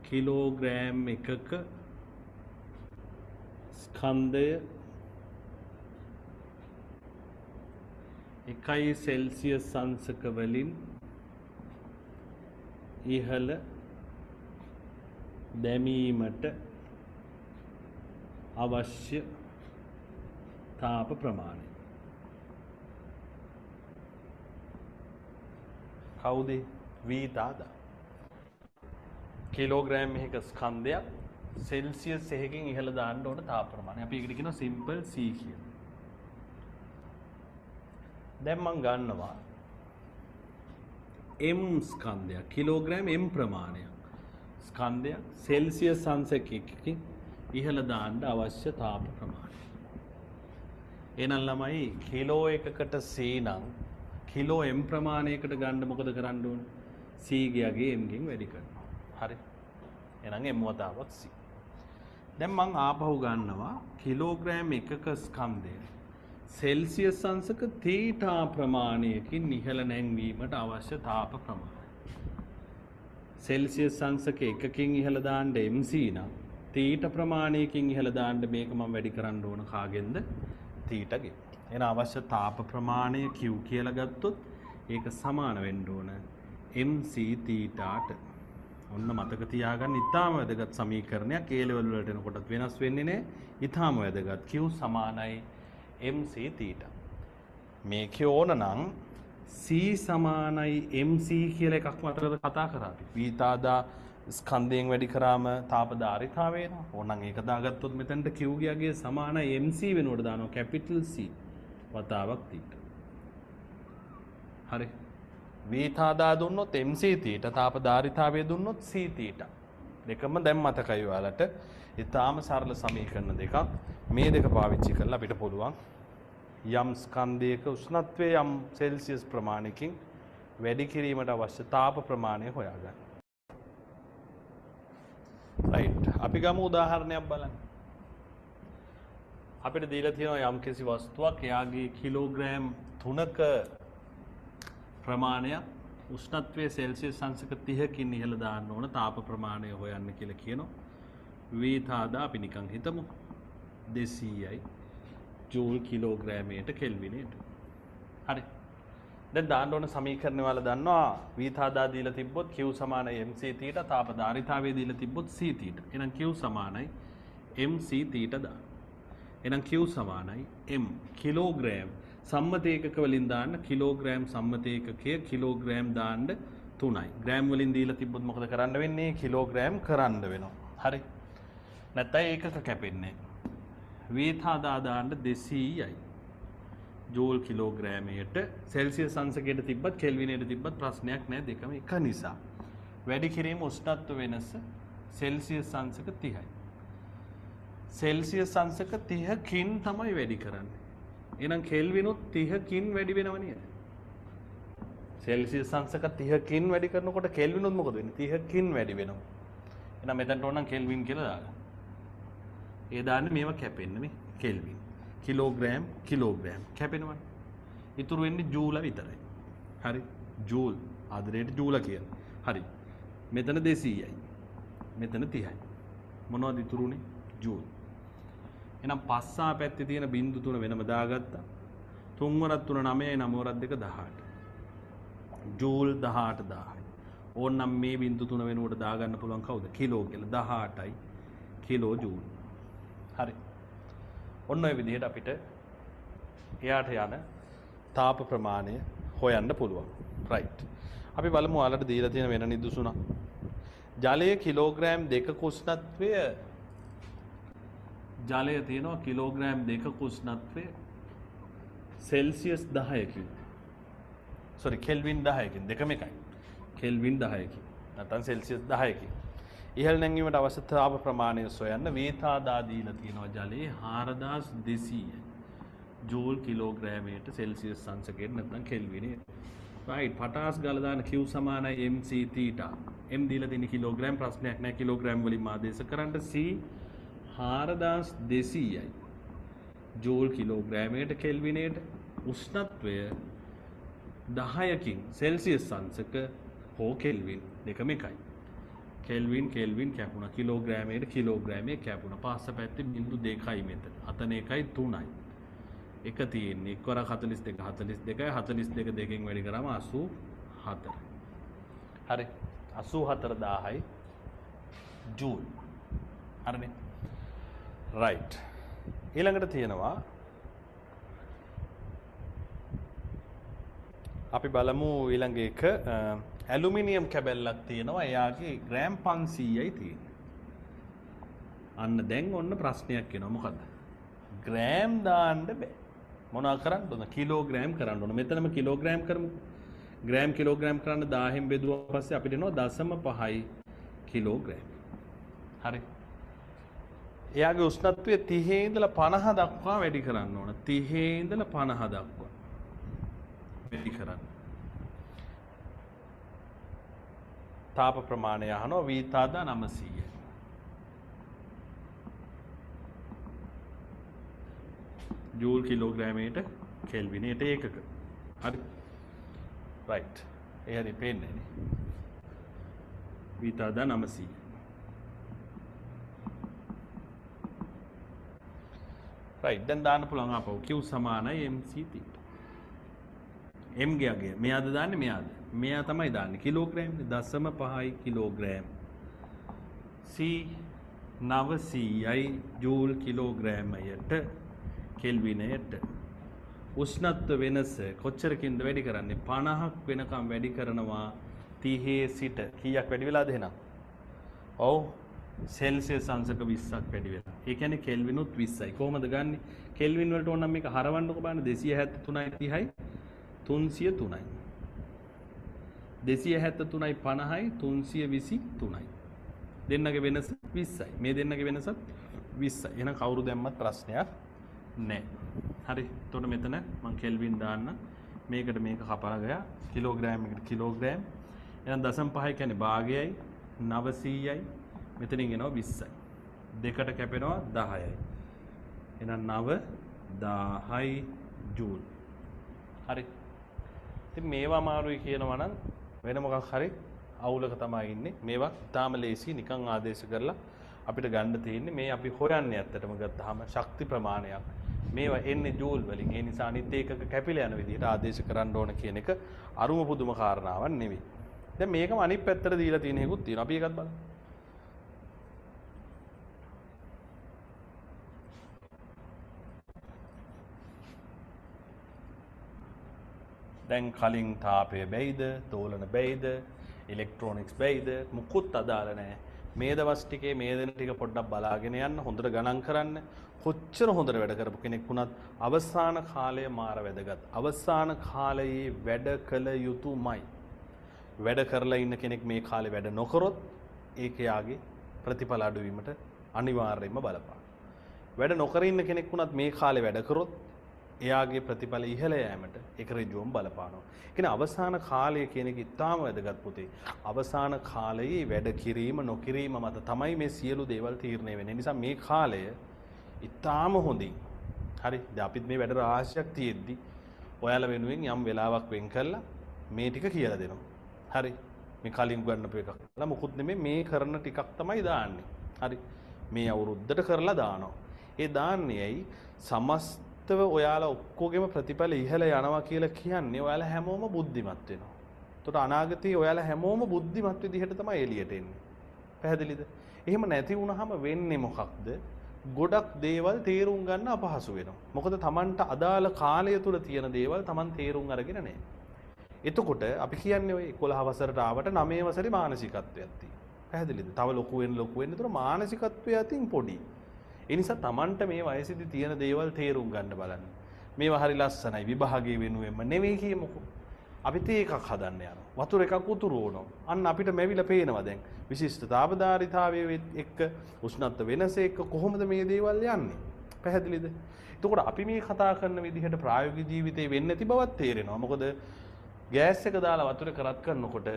කිලෝග්‍රෑම් එකක ස්කන්ධය 1 සෙල්සියස් අංශක වලින් ඉහළ දැමීමට අවශ්‍ය තාප ප්‍රමාණය. කවුද? වීතාදා. කිලෝග්‍රෑම් එකක ස්කන්ධයක් සෙල්සියස් 1කින් ඉහළ දාන්න ඕන තාප ප්‍රමාණය. අපි ඒකට කියනවා සිම්පල් C කියලා. දැන් මම ගන්නවා M ස්කන්ධයක්. කිලෝග්‍රෑම් M ප්‍රමාණයක්. ස්කන්ධයක් සෙල්සියස් අංශක 1කින් ඉහළ දාන්න අවශ්‍ය තාප ප්‍රමාණය. එහෙනම් ළමයි කිලෝ එකකට C නම් කිලෝ M ප්‍රමාණයකට ගන්න මොකද කරන්න ඕන? C ගියගේ M ගෙන් වැඩි කරනවා. හරි. එහෙනම් M වතාවක් C. දැන් මම ආපහු ගන්නවා කිලෝග්‍රෑම් එකක ස්කන්ධය සෙල්සියස් අංශක තීටා ප්‍රමාණයකින් ඉහළ නැංවීමට අවශ්‍ය තාප ප්‍රමාණය. සෙල්සියස් අංශක 1කින් ඉහළ දාන්න MC නම් තීට ප්‍රමාණයකින් ඉහළ දාන්න මේක මම වැඩි කරන්න ඕන කාගෙන්ද? තීටගෙන්. එහෙනම් අවශ්‍ය තාප ප්‍රමාණය Q කියලා ගත්තොත් ඒක සමාන වෙන්න ඕන MC තීටාට. ඔන්න මතක තියාගන්න. ඊටාම වැදගත් සමීකරණයක්. A level වලට එනකොටත් වෙනස් වෙන්නේ නැහැ. ඊටාම වැදගත්. Q සමානයි MC තීටා. මේක ඕන නම් C සමානයි MC කියලා එකක් මතකද කතා කරා අපි. වීතාදා ස්කන්ධයෙන් වැඩි කරාම තාපධාරිතාවය එනවා. ඕනනම් ඒක දාගත්තොත් මෙතනට Q ගියගේ සමානයි MC වෙනුවට දානවා කැපිටල් C වතාවක් තීටා. හරි. වීතාදා දුන්නොත් MC තීටා, තාපධාරිතාවය දුන්නොත් C තීටා. දෙකම දැන් මතකයි ඔයාලට. ඊටාම සරල සමීකරණ දෙකක්. මේ දෙක පාවිච්චි කරලා අපිට පුළුවන් යම් ස්කන්ධයක උෂ්ණත්වය යම් සෙල්සියස් ප්‍රමාණයකින් වැඩි කිරීමට අවශ්‍ය තාප ප්‍රමාණය හොයාගන්න. රයිට්. අපි ගමු උදාහරණයක් බලන්න. අපිට දීලා තියෙනවා යම් කිසි වස්තුවක් එයාගේ කිලෝග්‍රෑම් 3ක ප්‍රමාණයක් උෂ්ණත්වය සෙල්සියස් අංශක 30කින් ඉහළ දාන්න ඕන තාප ප්‍රමාණය හොයන්න කියලා කියනවා. වීතාදා අපි නිකන් හිතමු 200යි ජූල් කිලෝග්‍රෑමයට කෙල්විනයට. හරි. දැන් දාන්න ඕන සමීකරණය වල දන්නවා වීතාදා දීලා තිබ්බොත් Q සමානයි MC තීටා, තාපධාරිතාවය දීලා තිබ්බොත් C තීටා. එහෙනම් Q සමානයි MC තීටා දාන්න. එහෙනම් Q සමානයි M කිලෝග්‍රෑම් සම්මත ඒකක වලින් දාන්න කිලෝග්‍රෑම් සම්මත ඒකකය කිලෝග්‍රෑම් දාන්න 3යි. ග්‍රෑම් වලින් දීලා තිබ්බොත් මොකද කරන්න වෙන්නේ? කිලෝග්‍රෑම් කරන්න වෙනවා. හරි. නැත්නම් ඒකක කැපෙන්නේ. වීතාදා දාන්න 200යි. ජූල් කිලෝග්‍රෑමයට සෙල්සියස් අංශකයට තිබ්බත් කෙල්විනයට තිබ්බත් ප්‍රශ්නයක් නැහැ. දෙකම එක නිසා. වැඩි කිරීම උෂ්ණත්ව වෙනස සෙල්සියස් අංශක 30යි. සෙල්සියස් අංශක 30කින් තමයි වැඩි කරන්නේ. එහෙනම් කෙල්විනුත් 30කින් වැඩි වෙනව නේද? සෙල්සියස් අංශක 30කින් වැඩි කරනකොට කෙල්විනුත් මොකද වෙන්නේ? 30කින් වැඩි වෙනවා. එහෙනම් මෙතනට ඕන නම් කෙල්වින් කියලා දාගන්න. ඒ දාන්නේ මේව කැපෙන්නේ මේ කෙල්වින්. Kilogram kilogram කැපෙනවනේ. ඉතුරු වෙන්නේ ජූල විතරයි. හරි. ජූල්. ආදරේට ජූල කියන්නේ. හරි. මෙතන 200යි. මෙතන 30යි. මොනවද ඉතුරුනේ? ජූල්. එහෙනම් පස්සා පැත්තේ තියෙන බිංදු තුන වෙනම දාගත්තා. 3 වරක් 3 9යි 9 වරක් 2 18. ජූල් 18 1000යි. ඕනනම් මේ බිංදු තුන වෙනුවට දාගන්න පුළුවන් කවුද? කිලෝ කියලා 18යි කිලෝ ජූල්. හරි. ඔන්න ඔය විදිහට අපිට එයාට යන තාප ප්‍රමාණය හොයන්න පුළුවන්. රයිට්. අපි බලමු ඔයාලට දීලා තියෙන වෙන නිදසුනක්. ජලයේ කිලෝග්‍රෑම් 2ක උෂ්ණත්වය ජලය තියෙනවා කිලෝග්‍රෑම් 2ක උෂ්ණත්වය සෙල්සියස් 10කින්. සෝරි කෙල්වින් 10කින් දෙකම එකයි. කෙල්වින් 10කින්. නැත්නම් සෙල්සියස් 10කින්. ඉහළ නැංවීමට අවශ්‍ය තාප ප්‍රමාණය සොයන්න වීතාදා දීලා තියෙනවා ජලයේ 4200යි. ජූල් කිලෝග්‍රෑමයට සෙල්සියස් අංශකයට නැත්නම් කෙල්විනේ. රයිට් පටාස් ගාලා දාන Q සමානයි mc θ. m දීලා තියෙන කිලෝග්‍රෑම් ප්‍රශ්නයක් නෑ කිලෝග්‍රෑම් වලින් ආදේශ කරන්න c 4200යි. ජූල් කිලෝග්‍රෑමයට කෙල්විනේට උෂ්ණත්වය 10කින් සෙල්සියස් අංශක හෝ කෙල්වින් දෙකම එකයි. කෙල්වින් කැපුණා කිලෝග්‍රෑමයට කිලෝග්‍රෑමයේ කැපුණා. පාස්ස පැත්තේ 0.2යි මෙතන. අතන 1යි 3යි. එක තියෙන්නේ එක්වර 42 42 දෙකෙන් වැඩි කරාම 84. හරි 84000යි ජූල්. හරිනේ. රයිට්. ඊළඟට තියෙනවා අපි බලමු ඊළඟ එක ඇලුමිනියම් කැබැල්ලක් තියෙනවා. එයාගේ ග්‍රෑම් 500යි තියෙන්නේ. අන්න දැන් ඔන්න ප්‍රශ්නයක් එනවා. මොකද්ද? ග්‍රෑම් දාන්න බෑ. මොනවා කරන්න ඕන? කිලෝග්‍රෑම් කරන්න ඕන. මෙතනම කිලෝග්‍රෑම් කරමු. ග්‍රෑම් කිලෝග්‍රෑම් කරන්න 1000න් බෙදුවා පස්සේ අපිට එනවා 0.5 කිලෝග්‍රෑම්. හරි. එයාගේ උෂ්ණත්වය 30 ඉඳලා 50 දක්වා වැඩි කරන්න ඕන. 30 ඉඳලා 50 දක්වා වැඩි කරන්න. තාප ප්‍රමාණය අහනවා වීතාද 900. ජූල් කිලෝග්‍රෑමයට කෙල්විනයට ඒකක. හරි. රයිට්. ඒ හරි පේන්නේ නේ. වීතාද 900. රයිට්. දැන් දාන්න පුළුවන් ආපහු Q සමානයි mc θ. m ගියගේ මෙයාද දාන්නේ මෙයාද? මෙයා තමයි දාන්නේ කිලෝග්‍රෑම් 0.5 කිලෝග්‍රෑම්. c 900යි ජූල් කිලෝග්‍රෑමයට කෙල්විනයට උෂ්ණත්ව වෙනස කොච්චරකින්ද වැඩි කරන්නේ? 50ක් වෙනකම් වැඩි කරනවා 30 සිට කීයක් වැඩි වෙලාද එහෙනම්? ඔව් සෙල්සියස් අංශක 20ක් වැඩි වෙලා. ඒ කියන්නේ කෙල්විනුත් 20යි. කොහොමද ගන්නෙ? කෙල්වින් වලට ඕන නම් මේක හරවන්නකො බලන්න 273යි 30යි 303යි. 273යි 50යි 323යි. දෙන්නගේ වෙනස 20යි. මේ දෙන්නගේ වෙනසත් 20යි. එහෙනම් කවුරු දැම්මත් ප්‍රශ්නයක් නැහැ. හරි. එතකොට මෙතන මම කෙල්වින් දාන්න. මේකට මේක කපලා ගියා. කිලෝග්‍රෑම් එකට කිලෝග්‍රෑම්. එහෙනම් 0.5 කියන්නේ භාගයයි 900යි. මෙතනින් එනවා 20යි. දෙකට කැපෙනවා 10යි. එහෙනම් 9 10යි ජූල්. හරි. ඉතින් මේවා අමාරුයි කියනවා නම් වෙන මොකක් හරි අවුලක තමයි ඉන්නේ. මේවා තාම ලේසි නිකන් ආදේශ කරලා අපිට ගන්න තියෙන්නේ මේ අපි හොයන්නේ ඇත්තටම ගත්තාම ශක්ති ප්‍රමාණයක්. මේවා එන්නේ ජූල් වලින්. ඒ නිසා අනිත් ඒකක කැපිලා යන විදිහට ආදේශ කරන්න ඕන කියන එක අරුම පුදුම කාරණාවක් නෙවෙයි. දැන් මේකම අනිත් පැත්තට දීලා තියෙන එකකුත් තියෙනවා. අපි ඒකත් බලමු. දැන් කලින් තාපය බැයිද, දෝලන බැයිද, ඉලෙක්ට්‍රොනික්ස් බැයිද මුකුත් අදාළ නැහැ. මේ දවස් ටිකේ මේ දින ටික පොඩ්ඩක් බලාගෙන යන්න, හොඳට ගණන් කරන්න. කොච්චර හොඳට වැඩ කරපු කෙනෙක් වුණත් අවසාන කාලය මාර වැදගත්. අවසාන කාලයේ වැඩ කළ යුතුමයි. වැඩ කරලා ඉන්න කෙනෙක් මේ කාලේ වැඩ නොකරොත් ඒක යාගේ ප්‍රතිඵල අඩු වීමට අනිවාර්යයෙන්ම බලපාන. වැඩ නොකර ඉන්න කෙනෙක් වුණත් මේ කාලේ වැඩ කරොත් එයාගේ ප්‍රතිඵල ඉහළ යෑමට ඒක ඍජුවම බලපානවා. කියන්නේ අවසාන කාලය කියන එක ඉතාම වැදගත් පුතේ. අවසාන කාලයේ වැඩ කිරීම නොකිරීම මත තමයි මේ සියලු දේවල් තීරණය වෙන්නේ. නිසා මේ කාලය ඉතාම හොඳින්. හරි. දැන් අපිත් මේ වැඩ රාශියක් තියෙද්දි ඔයාලා වෙනුවෙන් යම් වෙලාවක් වෙන් කරලා මේ ටික කියලා දෙනවා. හරි. මේ කලින් ගන්නපු එකක්. මොකුත් නෙමෙයි මේ කරන ටිකක් තමයි දාන්නේ. හරි. මේ අවුරුද්දට කරලා දානවා. ඒ දාන්නේ ඇයි? සමස්තව ඔයාලා ඔක්කොගෙම ප්‍රතිඵල ඉහළ යනවා කියලා කියන්නේ ඔයාලා හැමෝම බුද්ධිමත් වෙනවා. එතකොට අනාගතයේ ඔයාලා හැමෝම බුද්ධිමත් විදිහට තමයි එළියට එන්නේ. පැහැදිලිද? එහෙම නැති වුණාම වෙන්නේ මොකක්ද? ගොඩක් දේවල් තේරුම් ගන්න අපහසු වෙනවා. මොකද Tamanට අදාළ කාලය තුල තියෙන දේවල් Taman තේරුම් අරගෙන නැහැ. එතකොට අපි කියන්නේ ඔය 11 වසරට ආවට 9 වසරේ මානසිකත්වයක් තියෙනවා. පැහැදිලිද? තව ලොකු වෙන්න. ඒතර මානසිකත්වය අතින් පොඩි. ඒ නිසා Tamanට මේ වයසේදී තියෙන දේවල් තේරුම් ගන්න බලන්න. මේවා හරි ලස්සනයි. විභාගයේ වෙනුවෙන්ම නෙවෙයි කියමුකෝ. අපිත් ඒකක් හදන්න යනවා. වතුර එකක් උතුරවනවා. අන්න අපිට මෙවිලා පේනවා දැන්. විශිෂ්ට තාපධාරීතාවයේ එක්ක උෂ්ණත්ව වෙනස එක්ක කොහොමද මේ දේවල් යන්නේ? පැහැදිලිද? එතකොට අපි මේ කතා කරන විදිහට ප්‍රායෝගික ජීවිතේ වෙන්නේ නැති බවත් තේරෙනවා. මොකද ගෑස් එක දාලා වතුර කරත් කරනකොට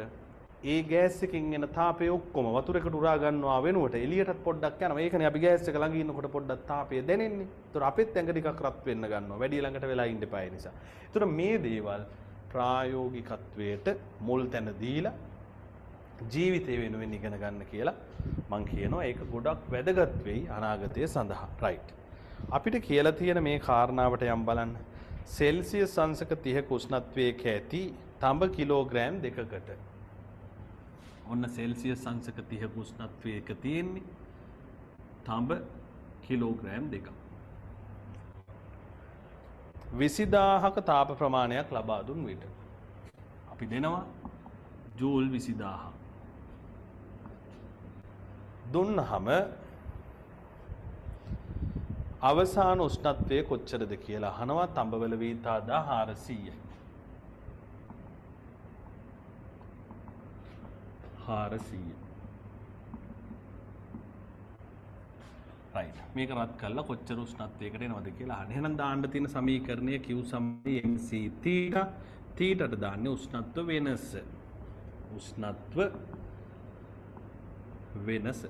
ඒ ගෑස් එකකින් එන තාපය ඔක්කොම වතුර එකට උරා ගන්නවා වෙනුවට එළියටත් පොඩ්ඩක් යනවා. ඒකනේ අපි ගෑස් එක ළඟ ඉන්නකොට පොඩ්ඩක් තාපය දැනෙන්නේ. ඒතර අපෙත් ඇඟ ටිකක් රත් වෙන්න ගන්නවා. වැඩි ළඟට වෙලා ඉන්න එපා ඒ නිසා. ඒතර මේ දේවල් ප්‍රායෝගිකත්වයට මුල් තැන දීලා ජීවිතය වෙනුවෙන් ඉගෙන ගන්න කියලා මම කියනවා. ඒක ගොඩක් වැදගත් වෙයි අනාගතය සඳහා. රයිට්. අපිට කියලා තියෙන මේ කාරණාවට යම් බලන්න. සෙල්සියස් අංශක 30ක උෂ්ණත්වයක ඇති තඹ කිලෝග්‍රෑම් 2කට. ඔන්න සෙල්සියස් අංශක 30ක උෂ්ණත්වයක තියෙන්නේ තඹ කිලෝග්‍රෑම් 2ක්. 20000ක තාප ප්‍රමාණයක් ලබා දුන් විට අපි දෙනවා ජූල් 20000. දුන්නහම අවසාන උෂ්ණත්වය කොච්චරද කියලා අහනවා. තඹවල වීතාදා 400යි. 400. රයිට්. මේක රත් කරලා කොච්චර උෂ්ණත්වයකට එනවද කියලා අහන්න. එහෙනම් දාන්න තියෙන සමීකරණය Q = mc θ. θට දාන්නේ උෂ්ණත්ව වෙනස. උෂ්ණත්ව වෙනස.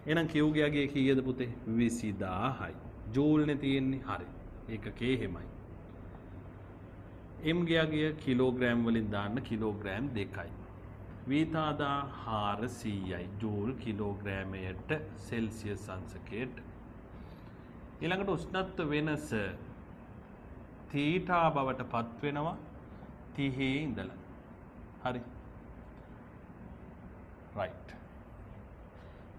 එහෙනම් Q ගියාගේ කීයද පුතේ? 20000යි. ජූල්නේ තියෙන්නේ. හරි. ඒකකේ එහෙමයි. M ගියාගේ කිලෝග්‍රෑම් වලින් දාන්න කිලෝග්‍රෑම් 2යි. වීතාදා 400යි. ජූල් කිලෝග්‍රෑමයට සෙල්සියස් අංශකයට. ඊළඟට උෂ්ණත්ව වෙනස θ බවට පත් වෙනවා 30 ඉඳලා. හරි. රයිට්.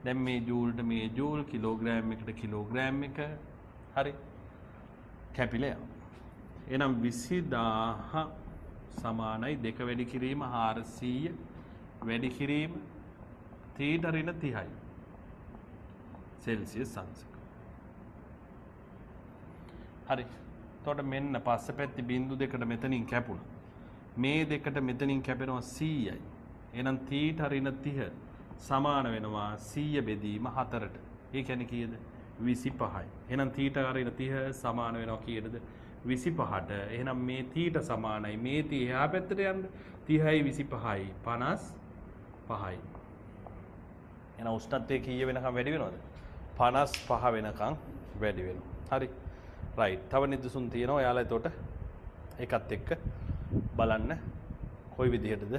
දැන් මේ ජූල්ට මේ ජූල් කිලෝග්‍රෑම් එකට කිලෝග්‍රෑම් එක හරි කැපිලා යනවා. එහෙනම් 20000 සමානයි 2 වැඩි කිරීම 400 වැඩි කිරීම θ ඍණ 30යි සෙල්සියස් අංශක. හරි. එතකොට මෙන්න පස්සපැත්ති බිංදු දෙකට මෙතනින් කැපුණා. මේ දෙකට මෙතනින් කැපෙනවා 100යි. එහෙනම් θ ඍණ 30 සමාන වෙනවා 100 බෙදීම 4ට. ඒ කියන්නේ කීයද? 25යි. එහෙනම් θ ඍණ 30 සමාන වෙනවා කීයටද? 25ට. එහෙනම් මේ θ සමානයි මේ 30 එහා පැත්තට යන්න 30යි 25යි 55යි. එහෙනම් උෂ්ණත්වය කීය වෙනකම් වැඩි වෙනවද? 55 වෙනකම් වැඩි වෙනවා. හරි. රයිට්. තව නිදසුන් තියෙනවා. ඔයාලා එතකොට ඒකත් එක්ක බලන්න කොයි විදිහටද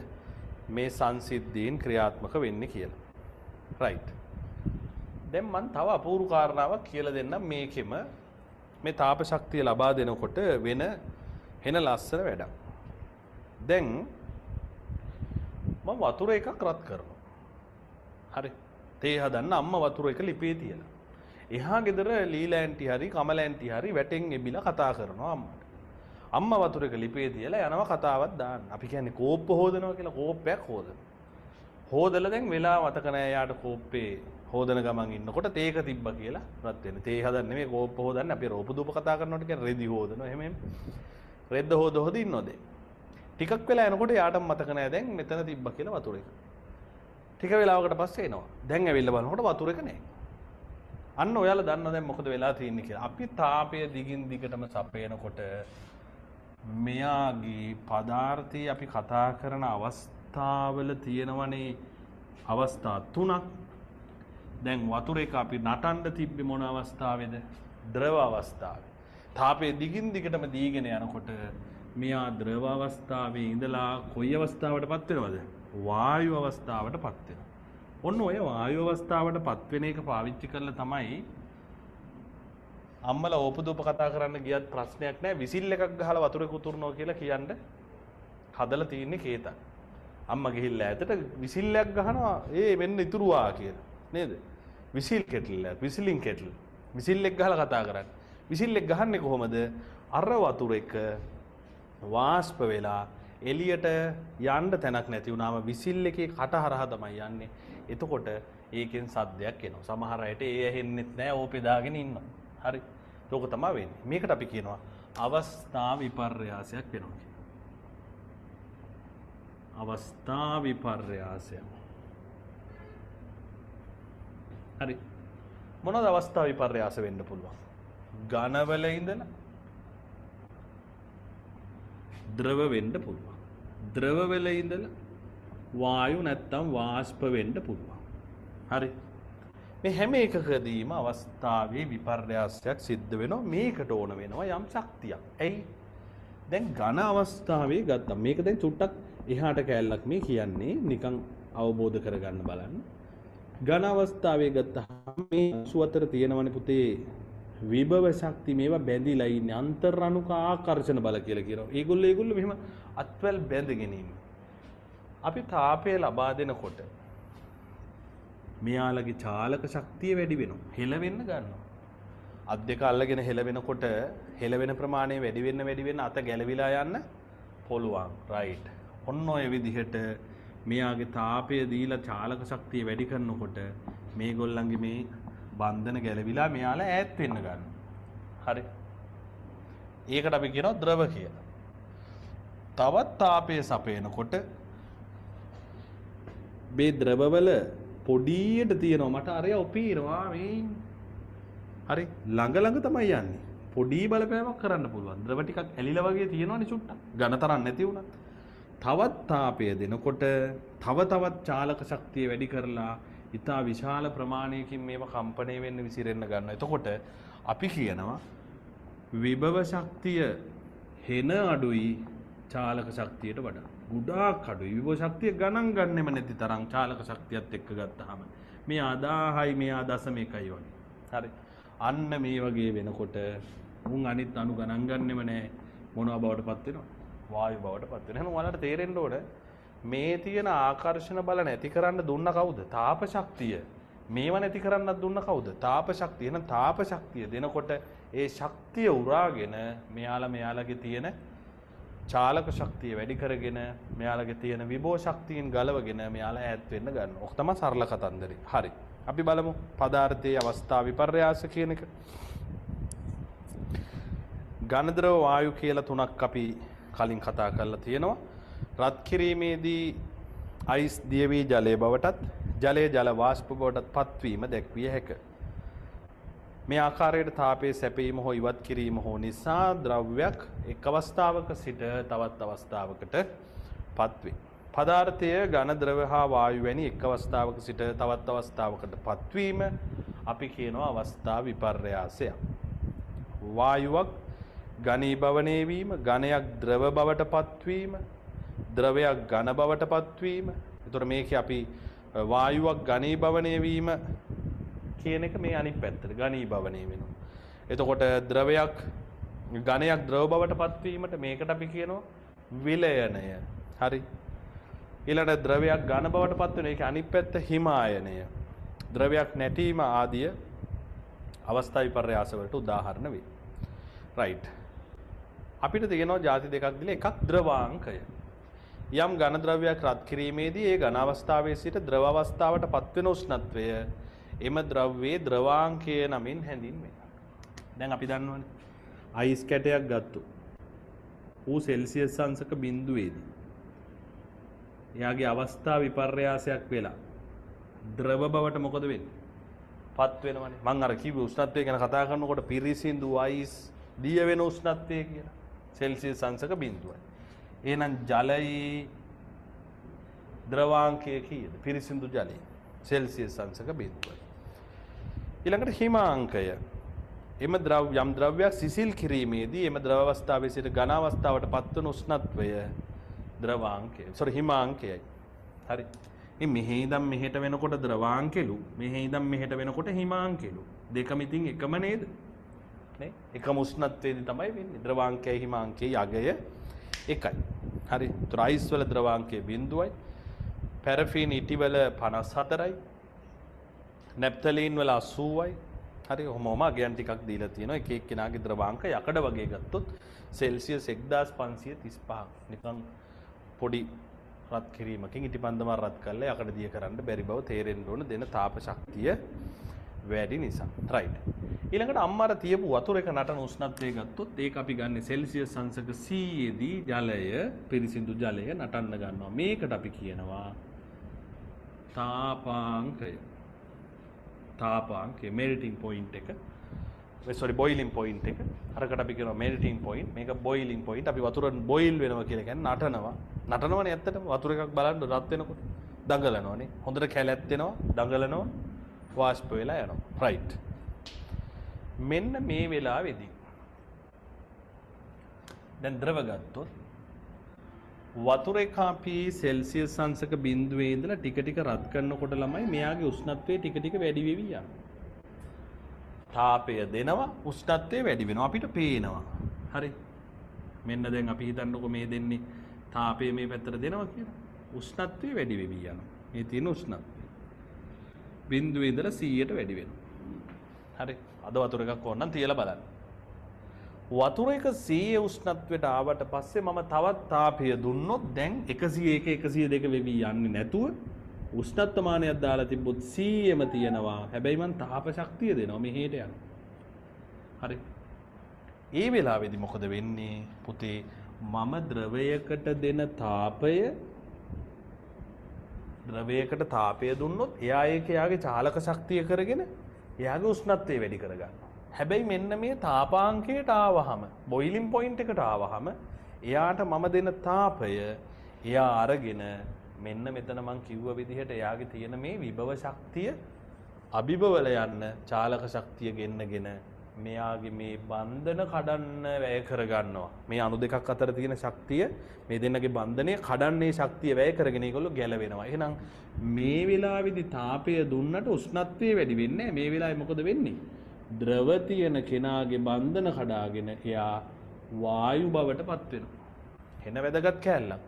මේ සංසිද්ධීන් ක්‍රියාත්මක වෙන්නේ කියලා. රයිට්. දැන් මම තව අපූර්ව කාරණාවක් කියලා දෙන්නම් මේකෙම මේ තාප ශක්තිය ලබා දෙනකොට වෙන ලස්සන වැඩක්. දැන් මම වතුර එකක් රත් කරනවා. හරි. තේ හදන්න අම්මා වතුර එක ලිපේ තියලා. එහා ගෙදර ලීලා ඇන්ටි හරි කමල ඇන්ටි හරි වැටෙන් එබිලා කතා කරනවා අම්මට. අම්මා වතුර එක ලිපේ තියලා යනවා කතාවක් දාන්න. අපි කියන්නේ කෝප්ප හොදනවා කියලා කෝප්පයක් හොදනවා. හොදලා දැන් වෙලා මතක නැහැ යාට කෝප්පේ හොදන ගමන් ඉන්නකොට තේක තිබ්බා කියලා රත් වෙන. තේ හදන්නේ නෙමෙයි කෝප්ප හොදන්නේ. අපි රෝපදූප කතා කරනකොට කියන්නේ රෙදි හොදනවා. එහෙම රෙද්ද හොද ඉන්නෝද? ටිකක් වෙලා යනකොට යාට මතක නැහැ දැන් මෙතන තිබ්බා කියලා වතුර එක. ටික වෙලාවකට පස්සේ එනවා. දැන් ඇවිල්ලා බලනකොට වතුර එක නැහැ. අන්න ඔයාලා දන්නවා දැන් මොකද වෙලා තියෙන්නේ කියලා. අපි තාපය දිගින් දිගටම සපයනකොට මෙයාගේ පදාර්ථය අපි කතා කරන අවස්ථාවල තියෙනවනේ අවස්ථා 3ක්. දැන් වතුර එක අපි නටන්න තිබ්බේ මොන අවස්ථාවේද? ද්‍රව අවස්ථාවේ. තාපය දිගින් දිගටම දීගෙන යනකොට මෙයා ද්‍රව අවස්ථාවේ ඉඳලා කොයි අවස්ථාවටපත් වෙනවද? වායු අවස්ථාවටපත් වෙනවා. ඔන්න ඔය වායු අවස්ථාවටපත් වෙන එක පාවිච්චි කරලා තමයි අම්මලා ඕපදූප කතා කරන්න ගියත් ප්‍රශ්නයක් නැහැ. විසිල් එකක් ගහලා වතුර එක උතුරනවා කියලා කියන්න හදලා තියෙන්නේ කේතක්. අම්මා ගිහිල්ලා ඇතට විසිල්ලයක් ගහනවා ඒ වෙන්න ඉතුරුවා කියලා. නේද? Whistle kettle විසිලින් kettle. විසිල් එක ගහලා කතා කරන්නේ. විසිල් එක ගහන්නේ කොහොමද? අර වතුර එක වාෂ්ප වෙලා එළියට යන්න තැනක් නැති වුණාම විසිල් එකේ කට හරහා තමයි යන්නේ. එතකොට ඒකෙන් සද්දයක් එනවා. සමහර අයට ඒ ඇහෙන්නෙත් නැහැ ඕපේ දාගෙන ඉන්නවා. හරි. ඒක තමයි වෙන්නේ. මේකට අපි කියනවා අවස්ථා විපර්යාසයක් වෙනවා කියලා. අවස්ථා විපර්යාසය. හරි. මොනවාද අවස්ථා විපර්යාස වෙන්න පුළුවන්? ඝනවල ඉඳලා ද්‍රව වෙන්න පුළුවන්. ද්‍රව වල ඉඳලා වායු නැත්තම් වාෂ්ප වෙන්න පුළුවන්. හරි. මේ හැම එකකදීම අවස්ථාවේ විපර්යාසයක් සිද්ධ වෙනවා. මේකට ඕන වෙනවා යම් ශක්තියක්. ඇයි? දැන් ඝන අවස්ථාවේ ගත්තා. මේක දැන් චුට්ටක් එහාට කැලලක් මේ කියන්නේ නිකන් අවබෝධ කරගන්න බලන්න. ඝන අවස්ථාවේ ගත්තාම මේ සුවතර තියෙනවනේ පුතේ විභව ශක්ති මේවා බැඳිලා ඉන්නේ අන්තරණුක ආකර්ෂණ බල කියලා කියනවා. ඒගොල්ලෝ මෙහෙම අත්වැල් බැඳගෙන ඉන්නේ. අපි තාපය ලබා දෙනකොට මෙයාලගේ චාලක ශක්තිය වැඩි වෙනවා. හෙලවෙන්න ගන්නවා. අත් දෙක අල්ලගෙන හෙලවෙනකොට හෙලවෙන ප්‍රමාණය වැඩි වෙන්න අත ගැලවිලා යන්න පුළුවන්. රයිට්. ඔන්න ඔය විදිහට මෙයාගේ තාපය දීලා චාලක ශක්තිය වැඩි කරනකොට මේගොල්ලන්ගේ මේ බන්ධන ගැලවිලා මෙයාලා ඈත් වෙන්න ගන්නවා. හරි. ඒකට අපි කියනවා ද්‍රව කියලා. තවත් තාපය සපයනකොට මේ ද්‍රවවල පොඩියට තියෙනවා මට අරය ඔපීනවා මේ. හරි. ළඟ තමයි යන්නේ. පොඩි බලපෑමක් කරන්න පුළුවන්. ද්‍රව ටිකක් ඇලිලා වගේ තියෙනවනේ චුට්ටක්. ඝන තරම් නැති වුණත්. තවත් තාපය දෙනකොට තවත් චාලක ශක්තිය වැඩි කරලා ඉතා විශාල ප්‍රමාණයකින් මේවා කම්පණය වෙන්න විසිරෙන්න ගන්නවා. එතකොට අපි කියනවා විභව ශක්තිය හෙන අඩුයි චාලක ශක්තියට වඩා. ගොඩාක් අඩුයි. විභව ශක්තිය ගණන් ගන්නෙම නැති තරම් චාලක ශක්තියත් එක්ක ගත්තාම මේ 1000යි මෙයා 0.1යි වගේ. හරි. අන්න මේ වගේ වෙනකොට මුන් අනිත් අණු ගණන් ගන්නෙම නැහැ. මොනවා බවට පත් වෙනවද? වායු බවට පත් වෙනවා. එහෙනම් ඔයාලට තේරෙන්න ඕන මේ තියෙන ආකර්ෂණ බල නැති කරන්න දුන්න කවුද? තාප ශක්තිය. මේව නැති කරන්නත් දුන්න කවුද? තාප ශක්තිය. එහෙනම් තාප ශක්තිය දෙනකොට ඒ ශක්තිය උරාගෙන මෙයාලගේ තියෙන චාලක ශක්තිය වැඩි කරගෙන මෙයාලගේ තියෙන විභව ශක්තියින් ගලවගෙන මෙයාලා ඈත් වෙන්න ගන්නවා. ඔක තමයි සරල කතන්දරේ. හරි. අපි බලමු පදාර්ථයේ අවස්ථා විපර්යාස කියන එක. ඝන ද්‍රව වායු කියලා තුනක් අපි කලින් කතා කරලා තියෙනවා. රත් කිරීමේදී අයිස් දියවි ජලයේ බවටත් ජලයේ ජල වාෂ්ප බවටත් පත්වීම දැක්විය හැකිය. මේ ආකාරයට තාපයේ සැපීම හෝ ඉවත් කිරීම හෝ නිසා ද්‍රව්‍යයක් එක් අවස්ථාවක සිට තවත් අවස්ථාවකට පත්වේ. පදාර්ථය ඝන ද්‍රව හා වායු වැනි එක් අවස්ථාවක සිට තවත් අවස්ථාවකට පත්වීම අපි කියනවා අවස්ථා විපර්යාසය. වායුවක් ඝනීභවනය වීම, ඝනයක් ද්‍රව බවට පත්වීම, ද්‍රවයක් ඝන බවට පත්වීම. ඒතර මේකේ අපි වායුවක් ඝනීභවනය වීම කියන එක මේ අනිත් පැත්තට ඝනීභවනය වෙනවා. එතකොට ද්‍රවයක් ඝනයක් ද්‍රව බවට පත්වීමට මේකට අපි කියනවා විලයනය. හරි. ඊළඟ ද්‍රවයක් ඝන බවට පත් වෙන එක අනිත් පැත්ත හිමායනය. ද්‍රවයක් නැටීම ආදිය අවස්ථා විපර්යාස වලට උදාහරණ වේ. රයිට්. අපිට තියෙනවා ಜಾති දෙකක් දීලා එකක් ද්‍රවාංකය. යම් ඝන ද්‍රව්‍යයක් රත් කිරීමේදී ඒ ඝන අවස්ථාවේ සිට ද්‍රව අවස්ථාවට පත්වෙන උෂ්ණත්වය එම ද්‍රව්‍යයේ ද්‍රවාංකය නමින් හැඳින්වෙනවා. දැන් අපි දන්නවනේ අයිස් කැටයක් ගත්තොත් ඌ සෙල්සියස් අංශක බිඳුවේදී එයාගේ අවස්ථා විපර්යාසයක් වෙලා ද්‍රව බවට මොකද වෙන්නේ? පත් වෙනවනේ. මම අර කිව්ව උෂ්ණත්වය ගැන කතා කරනකොට පිරිසිදු අයිස් දිය වෙන උෂ්ණත්වය කියලා සෙල්සියස් අංශක බිඳුවයි. එහෙනම් ජලයේ ද්‍රවාංකය කීයද? පිරිසිදු ජලයේ සෙල්සියස් අංශක බිඳුවයි. ඊළඟට හිමාංකය. එම යම් ද්‍රව්‍යයක් සිසිල් කිරීමේදී එම ද්‍රව අවස්ථාවේ සිට ඝන අවස්ථාවට පත්වන උෂ්ණත්වය ද්‍රවාංකය. හිමාංකයයි. හරි. මේ මෙහි ඉඳන් මෙහෙට වෙනකොට ද්‍රවාංකෙලු, මෙහි ඉඳන් මෙහෙට වෙනකොට හිමාංකෙලු. දෙකම ඉතින් එකම නේද? නේ? එකම උෂ්ණත්වයේදී තමයි වෙන්නේ. ද්‍රවාංකයයි හිමාංකයයි අගය එකයි. හරි. ත්‍රයිස් වල ද්‍රවාංකය 0යි. පැරෆින් ඉටි වල 54යි. නැප්තලීන් වල 80යි. හරි. ඔහොමම අගයන් ටිකක් දීලා තියෙනවා. එක එක්කෙනාගේ ද්‍රවාංක යකඩ වගේ ගත්තොත් සෙල්සියස් 1535. නිකන් පොඩි රත් කිරීමකින් ඉටිපන්දම රත් කරලා යකඩ දිය කරන්න බැරි බව තේරෙන්න ඕන දෙන තාප ශක්තිය වැඩි නිසා. රයිට්. ඊළඟට අම්මාර තියපු වතුර එක නටන උෂ්ණත්වය ගත්තොත් ඒක අපි ගන්න සෙල්සියස් අංශක 100 දී ජලය පිරිසිදු ජලය නටන්න ගන්නවා. මේකට අපි කියනවා තාපාංකය. තාපාංකය මෙල්ටිං පොයින්ට් එක sorry boiling point එක. අරකට අපි කියනවා melting point. මේක boiling point. අපි වතුර boil වෙනවා කියලා කියන්නේ නටනවා. නටනවනේ ඇත්තටම වතුර එකක් බලන්න රත් වෙනකොට දඟලනවනේ. හොඳට කැලැත් වෙනවා, දඟලනවා, වාෂ්ප වෙලා යනවා. right. මෙන්න මේ වෙලාවේදී දැන් ද්‍රව ගත්තොත් වතුර එක අපි සෙල්සියස් අංශක බිඳුවේ ඉඳලා ටික ටික රත් කරනකොට ළමයි මෙයාගේ උෂ්ණත්වය ටික ටික වැඩි වෙවි යනවා. තාපය දෙනවා උෂ්ණත්වය වැඩි වෙනවා අපිට පේනවා. හරි. මෙන්න දැන් අපි හිතන්නකො මේ දෙන්නේ තාපය මේ පැත්තට දෙනවා කියලා. උෂ්ණත්වය වැඩි වෙවි යනවා. මේ තියෙන උෂ්ණත්වය. බිඳුවේ ඉඳලා 100ට වැඩි වෙනවා. හරි. අද වතුර එකක් ඕනනම් තියලා බලන්න. වතුර එක 100 උෂ්ණත්වයට ආවට පස්සේ මම තවත් තාපය දුන්නොත් දැන් 101 102 වෙවි යන්නේ නැතුව උෂ්ණත්වමානයක් දාලා තිබ්බොත් 100ම තියෙනවා. හැබැයි මම තාප ශක්තිය දෙනවා මෙහෙට යනවා. හරි. ඒ වෙලාවේදී මොකද වෙන්නේ පුතේ? මම ද්‍රවයකට දෙන තාපය දුන්නොත් එයා ඒක එයාගේ චාලක ශක්තිය කරගෙන එයාගේ උෂ්ණත්වය වැඩි කරගන්නවා. හැබැයි මෙන්න මේ තාපාංකයට ආවහම බොයිලින් පොයින්ට් එකට ආවහම එයාට මම දෙන තාපය එයා අරගෙන මෙන්න මෙතන මං කිව්ව විදිහට එයාගේ තියෙන මේ විභව ශක්තිය අභිභවල යන්න චාලක ශක්තිය ගෙන්නගෙන මෙයාගේ මේ බන්ධන කඩන්න වැය කරගන්නවා. මේ අණු දෙකක් අතර තියෙන ශක්තිය මේ දෙන්නගේ බන්ධනය කඩන්නේ ශක්තිය වැය කරගෙන ඒගොල්ලෝ ගැලවෙනවා. එහෙනම් මේ වෙලාවේදී තාපය දුන්නට උෂ්ණත්වය වැඩි වෙන්නේ නැහැ. මේ වෙලාවේ මොකද වෙන්නේ? ද්‍රව තියෙන කෙනාගේ බන්ධන කඩාගෙන එයා වායු බවට පත් වෙනවා. එන වැදගත් කැලලක්.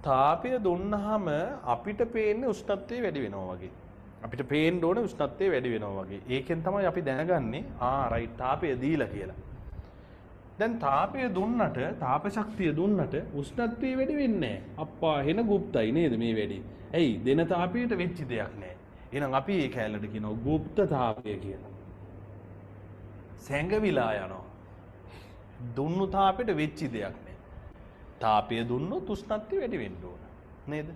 තාපය දුන්නාම අපිට පේන්නේ උෂ්ණත්වය වැඩි වෙනවා වගේ. අපිට පේන්න ඕනේ උෂ්ණත්වය වැඩි වෙනවා වගේ. ඒකෙන් තමයි අපි දැනගන්නේ රයිට් තාපය දීලා කියලා. දැන් තාපය දුන්නට, තාප ශක්තිය දුන්නට උෂ්ණත්වය වැඩි වෙන්නේ නැහැ. අප්පා හෙන গুপ্তයි නේද මේ වැඩි. ඇයි? දෙන තාපයට වෙච්ච දෙයක් නැහැ. එහෙනම් අපි ඒ කැලලට කියනවා গুপ্ত තාපය කියලා. සැඟවිලා යනවා. දුන්නු තාපයට වෙච්ච දෙයක් නෑ. තාපය දුන්නොත් උෂ්ණත්වය වැඩි වෙන්න ඕන. නේද?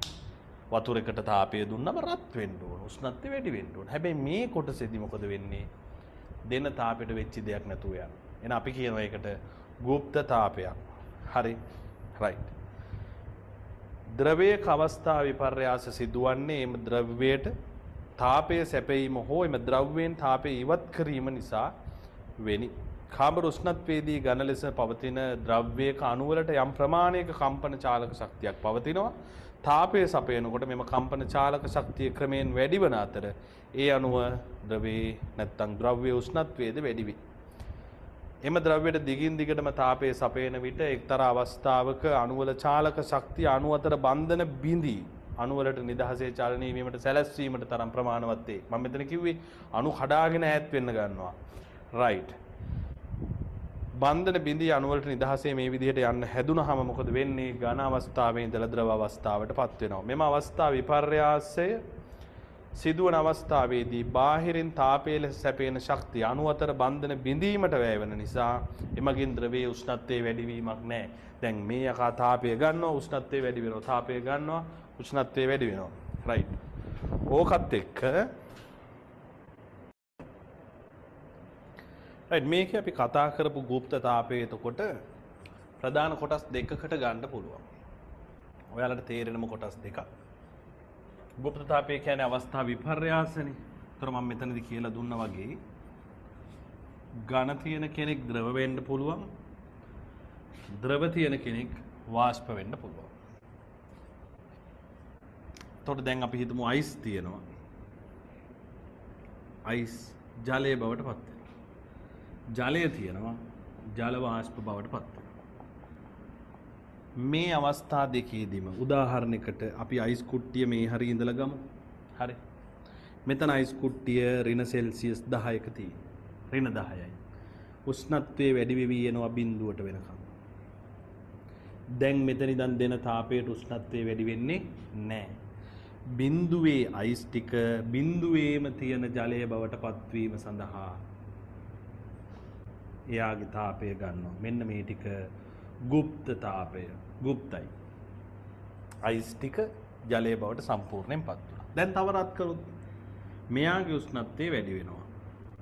වතුර එකට තාපය දුන්නම රත් වෙන්න ඕන. උෂ්ණත්වය වැඩි වෙන්න ඕන. හැබැයි මේ කොටසේදී මොකද වෙන්නේ? දෙන තාපයට වෙච්ච දෙයක් නැතුව යනවා. එහෙනම් අපි කියනවා ඒකට গুপ্ত තාපයක්. හරි. රයිට්. ද්‍රවයක අවස්ථා විපර්යාස සිදුවන්නේ එම ද්‍රව්‍යයට තාපය සැපයීම හෝ එම ද්‍රව්‍යයෙන් තාපය ඉවත් කිරීම නිසා වෙනි. කාබර උෂ්ණත්වයේදී ඝන ලෙස පවතින ද්‍රව්‍යයක අණු වලට යම් ප්‍රමාණයක කම්පන චාලක ශක්තියක් පවතිනවා. තාපය සපයනකොට මෙම කම්පන චාලක ශක්තිය ක්‍රමයෙන් වැඩි වන අතර ඒ අණුව ද්‍රවයේ නැත්නම් ද්‍රව්‍ය උෂ්ණත්වයේද වැඩි වේ. එම ද්‍රව්‍යයට දිගින් දිගටම තාපය සපයන විට එක්තරා අවස්ථාවක අණු වල චාලක ශක්තිය අණු අතර බන්ධන බිඳී අණු වලට නිදහසේ චලනය වීමට සැලැස්වීමට තරම් ප්‍රමාණවත් වේ. මම මෙතන කිව්වේ අණු කඩාගෙන ඈත් වෙන්න ගන්නවා. රයිට්. බන්ධන බිඳී අණු වලට නිදහසේ මේ විදිහට යන්න හැදුනහම මොකද වෙන්නේ? ඝන අවස්ථාවේ ඉඳලා ද්‍රව අවස්ථාවට පත් වෙනවා. මෙම අවස්ථාව විපර්යාසය සිදුවන අවස්ථාවේදී බාහිරින් තාපය ලෙස සැපෙන ශක්තිය අණු අතර බන්ධන බිඳීමට වැය වෙන නිසා එමගින් ද්‍රවයේ උෂ්ණත්වයේ වැඩිවීමක් නැහැ. දැන් මේ යකා තාපය ගන්නවා උෂ්ණත්වය වැඩි වෙනවා. තාපය ගන්නවා උෂ්ණත්වය වැඩි වෙනවා. රයිට්. ඕකත් එක්ක මේක අපි කතා කරපු গুপ্ত තාපය එතකොට ප්‍රධාන කොටස් දෙකකට ගන්න පුළුවන්. ඔයාලට තේරෙනම කොටස් දෙකක්. গুপ্ත තාපය කියන්නේ අවස්ථා විපර්යාසනේ. ඒතර මම මෙතනදී කියලා දුන්නා වගේ ඝන තියෙන කෙනෙක් ද්‍රව වෙන්න පුළුවන්. ද්‍රව තියෙන කෙනෙක් වාෂ්ප වෙන්න පුළුවන්. එතකොට දැන් අපි හිතමු අයිස් තියෙනවා. අයිස් ජලයේ බවට පත් වෙනවා. ජලය තියෙනවා ජල වාෂ්ප බවට පත් වෙනවා. මේ අවස්ථා දෙකේදීම උදාහරණයකට අපි අයිස් කුට්ටිය මේ හරිය ඉඳලා ගමු. හරි. මෙතන අයිස් කුට්ටිය ඍණ සෙල්සියස් 10ක තියෙනවා. ඍණ 10යි. උෂ්ණත්වයේ වැඩි වෙවි යනවා බිඳුවට වෙනකම්. දැන් මෙතන ඉඳන් දෙන තාපයට උෂ්ණත්වයේ වැඩි වෙන්නේ නැහැ. බිඳුවේ අයිස් ටික බිඳුවේම තියෙන ජලය බවට පත්වීම සඳහා එයාගේ තාපය ගන්නවා. මෙන්න මේ ටික গুপ্ত තාපය. গুপ্তයි. අයිස් ටික ජලයේ බවට සම්පූර්ණයෙන් පත් වෙනවා. දැන් තව රත් කරොත් මෙයාගේ උෂ්ණත්වය වැඩි වෙනවා.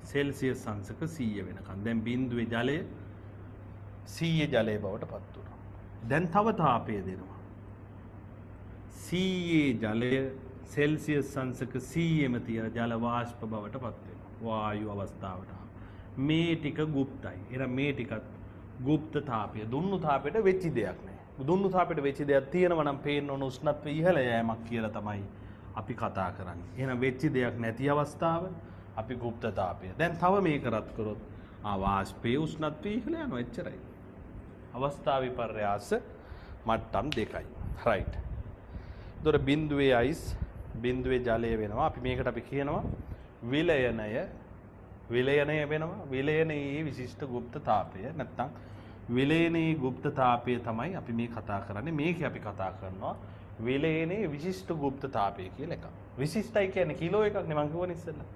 සෙල්සියස් අංශක 100 වෙනකන්. දැන් බිඳුවේ ජලය 100 ජලය බවට පත් වුණා. දැන් තව තාපය දෙනවා. 100 ජලය සෙල්සියස් අංශක 100ෙම තියෙන ජල වාෂ්ප බවට පත් වෙනවා. වායු අවස්ථාවට. මේ ටික গুপ্তයි. එහෙනම් මේ ටිකත් গুপ্ත තාපය. දුන්නු තාපයට වෙච්ච දෙයක් නෑ. දුන්නු තාපයට වෙච්ච දෙයක් තියෙනවා නම් පේන්න ඕන උෂ්ණත්වය ඉහළ යෑමක් කියලා තමයි අපි කතා කරන්නේ. එහෙනම් වෙච්ච දෙයක් නැති අවස්ථාව අපි গুপ্ත තාපය. දැන් තව මේක රත් කරොත් වාෂ්පයේ උෂ්ණත්වය ඉහළ යනවා එච්චරයි. අවස්ථා විපර්යාස මට්ටම් දෙකයි. රයිට්. ඒතර බිඳුවේ අයිස් බිඳුවේ ජලය වෙනවා. අපි මේකට අපි කියනවා විලයනය වෙනවා. විලයනයේ විශිෂ්ට গুপ্ত තාපය නැත්නම් විලයනයේ গুপ্ত තාපය තමයි අපි මේ කතා කරන්නේ. මේක අපි කතා කරනවා විලයනයේ විශිෂ්ට গুপ্ত තාපය කියලා එකක්. විශිෂ්ටයි කියන්නේ කිලෝ එකක් නේ මම කියවනේ ඉස්සෙල්ලා.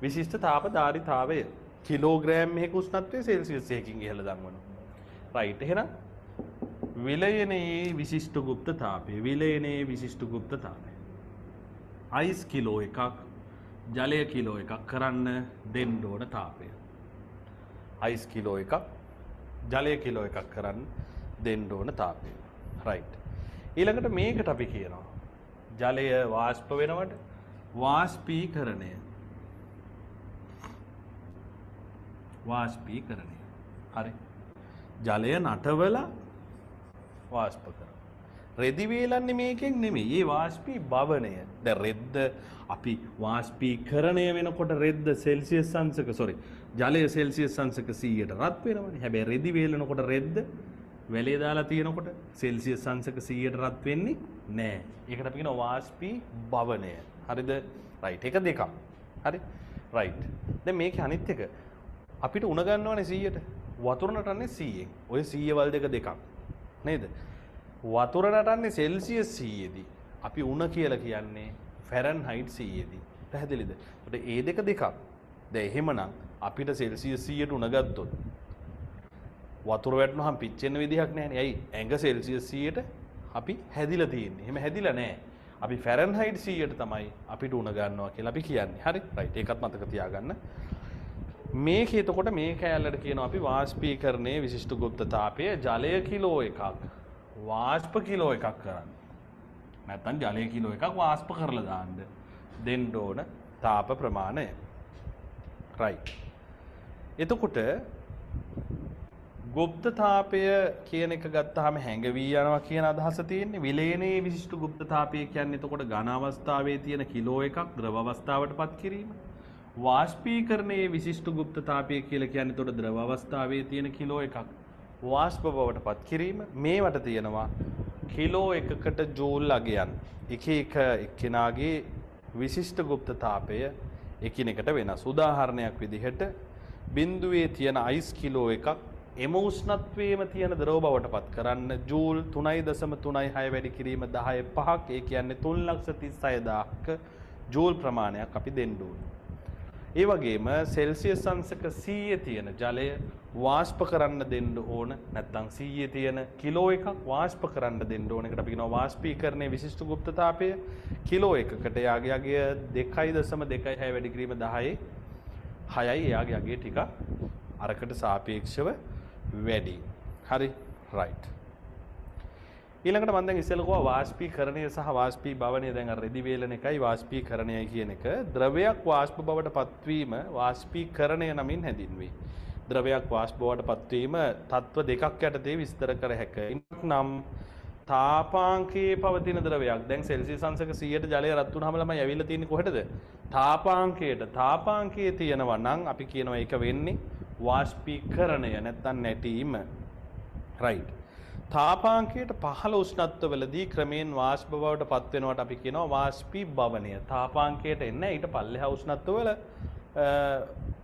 විශිෂ්ට තාපධාරිතාවය කිලෝග්‍රෑම් එකක උෂ්ණත්වය සෙල්සියස් 1කින් ඉහළ දක්වනවා. රයිට්. එහෙනම් විලයනයේ විශිෂ්ට গুপ্ত තාපය විලයනයේ විශිෂ්ට গুপ্ত තාපය අයිස් කිලෝ එකක් ජලය කිලෝ එකක් කරන්න දෙන්න ඕන තාපය. අයිස් කිලෝ එකක් ජලය කිලෝ එකක් කරන්න දෙන්න ඕන තාපය. රයිට්. ඊළඟට මේකට අපි කියනවා ජලය වාෂ්ප වෙනවට වාෂ්පීකරණය. වාෂ්පීකරණය. හරි. ජලය නටවලා වාෂ්ප කරනවා. රෙදි වේලන්නේ මේකෙන් නෙමෙයි. මේ වාෂ්පී භවනය. දැන් රෙද්ද අපි වාෂ්පීකරණය වෙනකොට රෙද්ද සෙල්සියස් අංශක ජලය සෙල්සියස් අංශක 100ට රත් වෙනවනේ. හැබැයි රෙදි වේලනකොට රෙද්ද වැලේ දාලා තියෙනකොට සෙල්සියස් අංශක 100ට රත් වෙන්නේ නැහැ. ඒකට අපි කියනවා වාෂ්පී භවනය. හරිද? රයිට්. එක දෙකක්. හරි? රයිට්. දැන් මේකේ අනිත් එක අපිට උණ ගන්නවනේ 100ට. වතුර නටන්නේ 100ෙන්. ඔය 100 වල් දෙක නේද? වතුර නටන්නේ සෙල්සියස් 100දී. අපි උණ කියලා කියන්නේ ෆැරන්හයිට් 100දී. පැහැදිලිද? ඒකට ඒ දෙක. දැන් එහෙමනම් අපිට සෙල්සියස් 100ට උණ ගත්තොත් වතුර වැටුනහම පිච්චෙන විදිහක් නැහැනේ. ඇයි? ඇඟ සෙල්සියස් 100ට අපි හැදිලා තියෙන්නේ. එහෙම හැදිලා නැහැ. අපි ෆැරන්හයිට් 100ට තමයි අපිට උණ ගන්නවා කියලා අපි කියන්නේ. හරි? රයිට්. ඒකත් මතක තියාගන්න. මේක එතකොට මේ කැලලට කියනවා අපි වාෂ්පීකරණයේ විශිෂ්ට গুপ্ত තාපය ජලය කිලෝ එකක් වාෂ්ප කිලෝ එකක් කරන්න. නැත්නම් ජලය කිලෝ එකක් වාෂ්ප කරලා දාන්න දෙන්න ඕන තාප ප්‍රමාණය. රයිට්. එතකොට গুপ্ත තාපය කියන එක ගත්තාම හැඟවී යනවා කියන අදහස තියෙන්නේ. විලයනයේ විශිෂ්ට গুপ্ত තාපය කියන්නේ එතකොට ඝන අවස්ථාවේ තියෙන කිලෝ එකක් ද්‍රව අවස්ථාවටපත් කිරීම. වාෂ්පීකරණයේ විශිෂ්ට গুপ্ත තාපය කියලා කියන්නේ එතකොට ද්‍රව අවස්ථාවේ තියෙන කිලෝ එකක් වාෂ්ප බවට පත් කිරීම. මේවට තියෙනවා කිලෝ එකකට ජූල් අගයන්. එක එක්කෙනාගේ විශිෂ්ට গুপ্ත තාපය එකිනෙකට වෙනස්. උදාහරණයක් විදිහට බිඳුවේ තියෙන අයිස් කිලෝ එකක් එම උෂ්ණත්වයේම තියෙන ද්‍රව බවට පත් කරන්න ජූල් 3.36 වැඩි කිරීම 10/5ක්. ඒ කියන්නේ 3,36,000ක ජූල් ප්‍රමාණයක් අපි දෙන්න ඕනේ. ඒ වගේම සෙල්සියස් අංශක 100 තියෙන ජලය වාෂ්ප කරන්න දෙන්න ඕන. නැත්නම් 100 තියෙන කිලෝ එකක් වාෂ්ප කරන්න දෙන්න ඕන. ඒකට අපි කියනවා වාෂ්පීකරණයේ විශිෂ්ට গুপ্ত තාපය. කිලෝ එකකට යාගේ 2.26 වැඩි කිරීම 10/6යි. එයාගේ අගේ ටික අරකට සාපේක්ෂව වැඩි. හරි? රයිට්. ඊළඟට මම දැන් ඉස්සෙල්ලා කිව්වා වාෂ්පීකරණය සහ වාෂ්පී භවනය. දැන් අර රෙදි වේලන එකයි වාෂ්පීකරණයයි කියන එක. ද්‍රවයක් වාෂ්ප බවට පත්වීම වාෂ්පීකරණය නමින් හැඳින්වේ. ද්‍රවයක් වාෂ්ප බවට පත්වීම තත්ත්ව දෙකක් යටතේ විස්තර කර හැකියි. නම් තාපාංකයේ පවතින ද්‍රවයක්. දැන් සෙල්සියස් අංශක 100ට ජලය රත් වුනහම ළමයි ඇවිල්ලා තියෙන්නේ කොහෙටද? තාපාංකයට. තාපාංකයේ තියෙනවා නම් අපි කියනවා ඒක වෙන්නේ වාෂ්පීකරණය නැත්නම් නැටීම. රයිට්. තාපාංකයට පහළ උෂ්ණත්වවලදී ක්‍රමයෙන් වාෂ්ප බවට පත් වෙනවට අපි කියනවා වාෂ්පී භවනය. තාපාංකයට එන්නේ ඊට පල්ලෙහා උෂ්ණත්වවල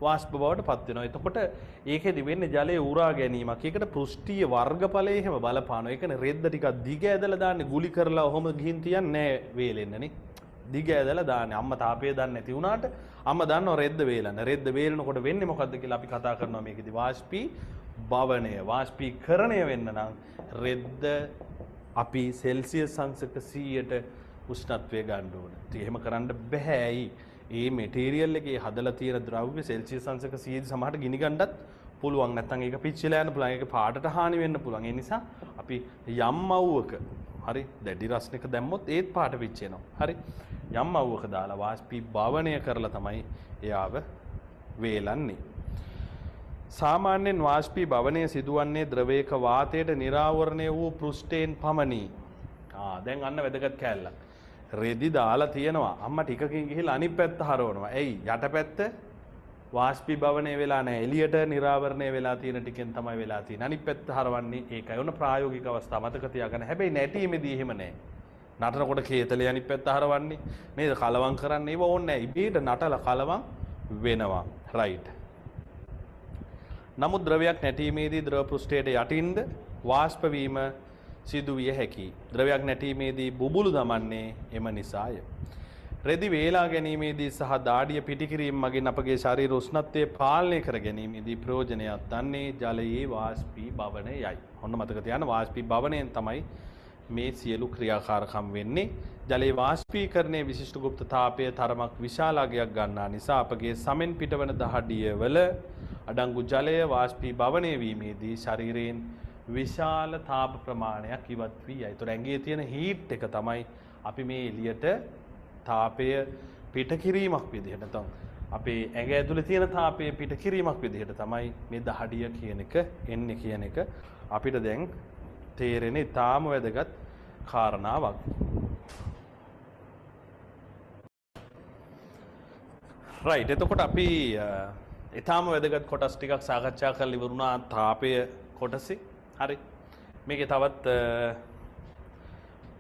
වාෂ්ප බවට පත් වෙනවා. එතකොට ඒකෙදි වෙන්නේ ජලයේ උරා ගැනීමක්. ඒකට පෘෂ්ඨීය වර්ගඵලයේ හැම බලපානවා. ඒ කියන්නේ රෙද්ද ටිකක් දිග ඇදලා දාන්නේ ගුලි කරලා ඔහොම ගිහින් තියන්නේ නැහැ වේලෙන්නනේ. දිග ඇදලා දාන්නේ. අම්මා තාපය දන්නේ නැති වුණාට අම්මා දන්නවා රෙද්ද වේලන්න. රෙද්ද වේලනකොට වෙන්නේ මොකද්ද කියලා අපි කතා කරනවා මේකෙදි වාෂ්පී භවනය. වාෂ්පීකරණය වෙන්න නම් රෙද්ද අපි සෙල්සියස් අංශක 100ට උෂ්ණත්වය ගන්න ඕන. ඉතින් එහෙම කරන්න බෑයි. ඒ මෙටීරියල් එකේ හදලා තියෙන ද්‍රව්‍ය සෙල්සියස් අංශක 100 සමහරට ගිනි ගන්නත් පුළුවන්. නැත්නම් ඒක පිච්චිලා යන්න පුළුවන්. ඒක පාටට හානි වෙන්න පුළුවන්. ඒ නිසා අපි යම් මව්වක හරි දැඩි රස්නික දැම්මොත් ඒත් පාට පිච්චෙනවා. හරි යම් මව්වක දාලා වාෂ්පීභවනය කරලා තමයි එයාව වේලන්නේ. සාමාන්‍යයෙන් වාෂ්පීභවනය සිදුවන්නේ ද්‍රවයක වාතයට නිරාවරණය වූ පෘෂ්ඨයෙන් පමණි. දැන් අන්න වැදගත් කැලලක්. රෙදි දාලා තියෙනවා. අම්මා ටිකකින් ගිහිල්ලා අනිත් පැත්ත හරවනවා. එයි යටපැත්ත වාෂ්පීභවනය වෙලා නැහැ. එළියට නිරාවරණය වෙලා තියෙන ටිකෙන් තමයි වෙලා තියෙන්නේ. අනිත් පැත්ත හරවන්නේ ඒකයි. ඔන්න ප්‍රායෝගික අවස්ථා මතක තියාගන්න. හැබැයි නැටීමේදී එහෙම නැහැ. නටනකොට කේතලේ අනිත් පැත්ත හරවන්නේ. නේද? කලවම් කරන්නේ ඒව ඕනේ නැහැ. ඉබේට නටලා කලවම් වෙනවා. රයිට්. නමුත් ද්‍රවයක් නැටීමේදී ද්‍රව පෘෂ්ඨයට යටින්ද වාෂ්ප වීම සිදු විය හැකියි. ද්‍රවයක් නැටීමේදී බුබුලු දමන්නේ එම නිසාය. රෙදි වේලා ගැනීමේදී සහ දාඩිය පිටිකිරීම මගින් අපගේ ශරීර උෂ්ණත්වය පාලනය කර ගැනීමේදී ප්‍රයෝජනයක් ගන්නේ ජලයේ වාෂ්පීභවනයයි. ඔන්න මතක තියාගන්න වාෂ්පීභවනයෙන් තමයි මේ සියලු ක්‍රියාකාරකම් වෙන්නේ. ජලයේ වාෂ්පීකරණයේ විශිෂ්ට ගුප්ත තාපය තරමක් විශාලාගයක් ගන්නා නිසා අපගේ සමෙන් පිටවන දහඩිය වල අඩංගු ජලය වාෂ්පීභවනය වීමේදී ශරීරයෙන් විශාල තාප ප්‍රමාණයක් ඉවත් වී යයි. ඒතර ඇඟේ තියෙන හීට් එක තමයි අපි මේ එළියට තාපය පිට කිරීමක් විදිහට නැත්නම් අපේ ඇඟ ඇතුලේ තියෙන තාපය පිට කිරීමක් විදිහට තමයි මේ දහඩිය කියන එක එන්නේ කියන එක අපිට දැන් තේරෙන ඉතාම වැදගත් කාරණාවක්. රයිට්. එතකොට අපි ඉතාම වැදගත් කොටස් ටිකක් සාකච්ඡා කරලා ඉවරුණා තාපය කොටසේ. හරි. මේකේ තවත්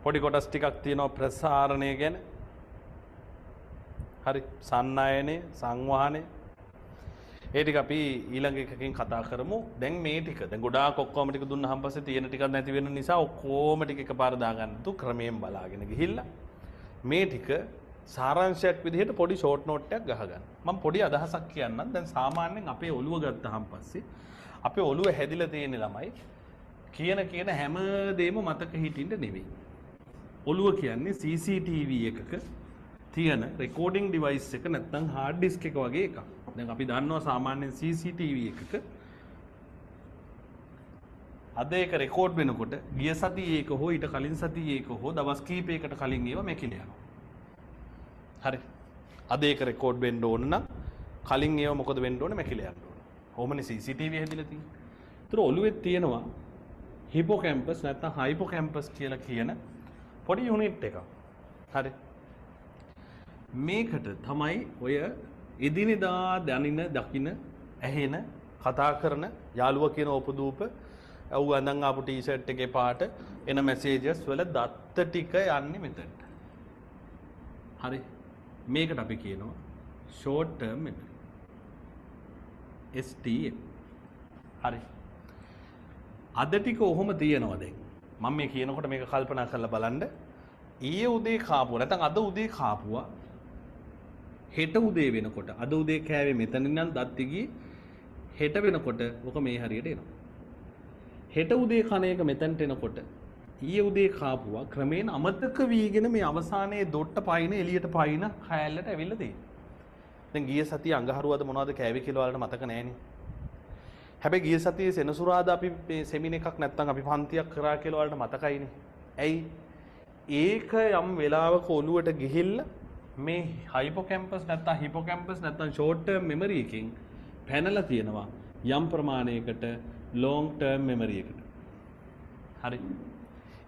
පොඩි කොටස් ටිකක් තියෙනවා ප්‍රසාරණය ගැන. හරි. සන්නයනය, සංවාහනය. ඒ ටික අපි ඊළඟ එකකින් කතා කරමු. දැන් මේ ටික දැන් ගොඩාක් ඔක්කොම ටික දුන්නාන් පස්සේ තියෙන ටිකක් නැති වෙන නිසා ඔක්කොම ටික එකපාර දාගන්න තු ක්‍රමයෙන් බලාගෙන ගිහිල්ලා මේ ටික සාරාංශයක් විදිහට පොඩි ෂෝට් නෝට් එකක් ගහගන්න. මම පොඩි අදහසක් කියන්නම්. දැන් සාමාන්‍යයෙන් අපේ ඔළුව ගත්තාන් පස්සේ අපේ ඔළුව හැදිලා තියෙන ළමයි කියන හැම දෙයක්ම මතක හිටින්න නෙවෙයි. ඔළුව කියන්නේ CCTV එකක තියෙන රෙකෝඩින් ඩිවයිස් එක නැත්නම් හાર્ඩ් ඩිස්ක් එක වගේ එකක්. දැන් අපි දන්නවා සාමාන්‍යයෙන් CCTV එකක අද ඒක රෙකෝඩ් වෙනකොට ගිය සතියේ එක හෝ ඊට කලින් සතියේ එක හෝ දවස් කීපයකට කලින් ඒවා මැකිලා යනවා. හරි. අද ඒක රෙකෝඩ් වෙන්න ඕන නම් කලින් ඒවා මොකද වෙන්න ඕනේ මැකිලා යන්න ඕනේ. කොහොමනේ CCTV හැදිලා තියෙන්නේ. ඒතර ඔළුවේ තියෙනවා හිපෝකැම්පස් නැත්නම් හයිපෝකැම්පස් කියලා කියන පොඩි යුනිට් එකක්. හරි. මේකට තමයි ඔය එදිනෙදා දැනින දකින ඇහෙන කතා කරන යාළුවා කියන උපදූප ඌ අඳන් ආපු ටී-ෂර්ට් එකේ පාට එන මැසේජස් වල දත්ත ටික යන්නේ මෙතනට. හරි. මේකට අපි කියනවා short term memory. STM. හරි. අද ටික ඔහොම තියෙනවා දැන්. මම මේ කියනකොට මේක කල්පනා කරලා බලන්න. ඊයේ උදේ කාපුවා නැත්නම් අද උදේ කාපුවා හෙට උදේ වෙනකොට අද උදේ කෑවේ මෙතන ඉඳන් දත් ගියේ හෙට වෙනකොට ඔක මේ හරියට එනවා. හෙට උදේ කන එක මෙතනට එනකොට ඊයේ උදේ කාපුවා ක්‍රමයෙන් අමතක වීගෙන මේ අවසානයේ දොට්ට පයින් එළියට පයින් කෑල්ලට ඇවිල්ලා තියෙනවා. දැන් ගිය සතිය අඟහරුවාද මොනවද කෑවේ කියලා වලට මතක නැහැනේ. හැබැයි ගිය සතියේ සෙනසුරාදා අපි මේ සෙමින එකක් නැත්තම් අපි පන්තියක් කරා කියලා වලට මතකයිනේ. ඇයි? ඒක යම් වෙලාවක ඔළුවට ගිහිල්ලා මේ හයිපෝකැම්පස් නැත්තම් හිපෝකැම්පස් නැත්තම් ෂෝට් ටර්ම් මෙමරි එකකින් පැනලා තියෙනවා යම් ප්‍රමාණයකට ලොන්ග් ටර්ම් මෙමරි එකට. හරි.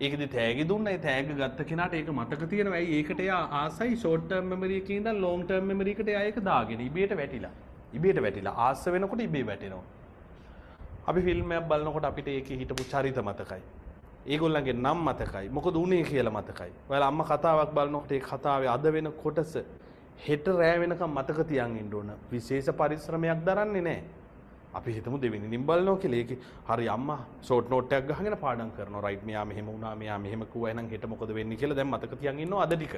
ඒකෙදි තෑගි දුන්නා. ඒ තෑග්ග ගත්ත කෙනාට ඒක මතක තියෙනවා. ඇයි ඒකට එයා ආසයි ෂෝට් ටර්ම් මෙමරි එකකින් ඉඳන් ලොන්ග් ටර්ම් මෙමරි එකට එයා ඒක දාගෙන ඉබේට වැටිලා ආස වෙනකොට ඉබේ වැටෙනවා. අපි ෆිල්ම් එකක් බලනකොට අපිට ඒකේ හිටපු චරිත මතකයි. ඒගොල්ලන්ගේ නම් මතකයි. මොකද උනේ කියලා මතකයි. ඔයාලා අම්මා කතාවක් බලනකොට ඒ කතාවේ අද වෙන කොටස හෙට රෑ වෙනකම් මතක තියන් ඉන්න ඕන. විශේෂ පරිශ්‍රමයක් දරන්නේ නැහැ. අපි හිතමු දෙවෙනි දින බලනවා කියලා. ඒකේ හරි අම්මා ෂෝට් නෝට් එකක් ගහගෙන පාඩම් කරනවා. රයිට් මෙයා මෙහෙම වුණා, මෙයා මෙහෙම කිව්වා. එහෙනම් හෙට මොකද වෙන්නේ කියලා දැන් මතක තියන් ඉන්නවා අද ටික.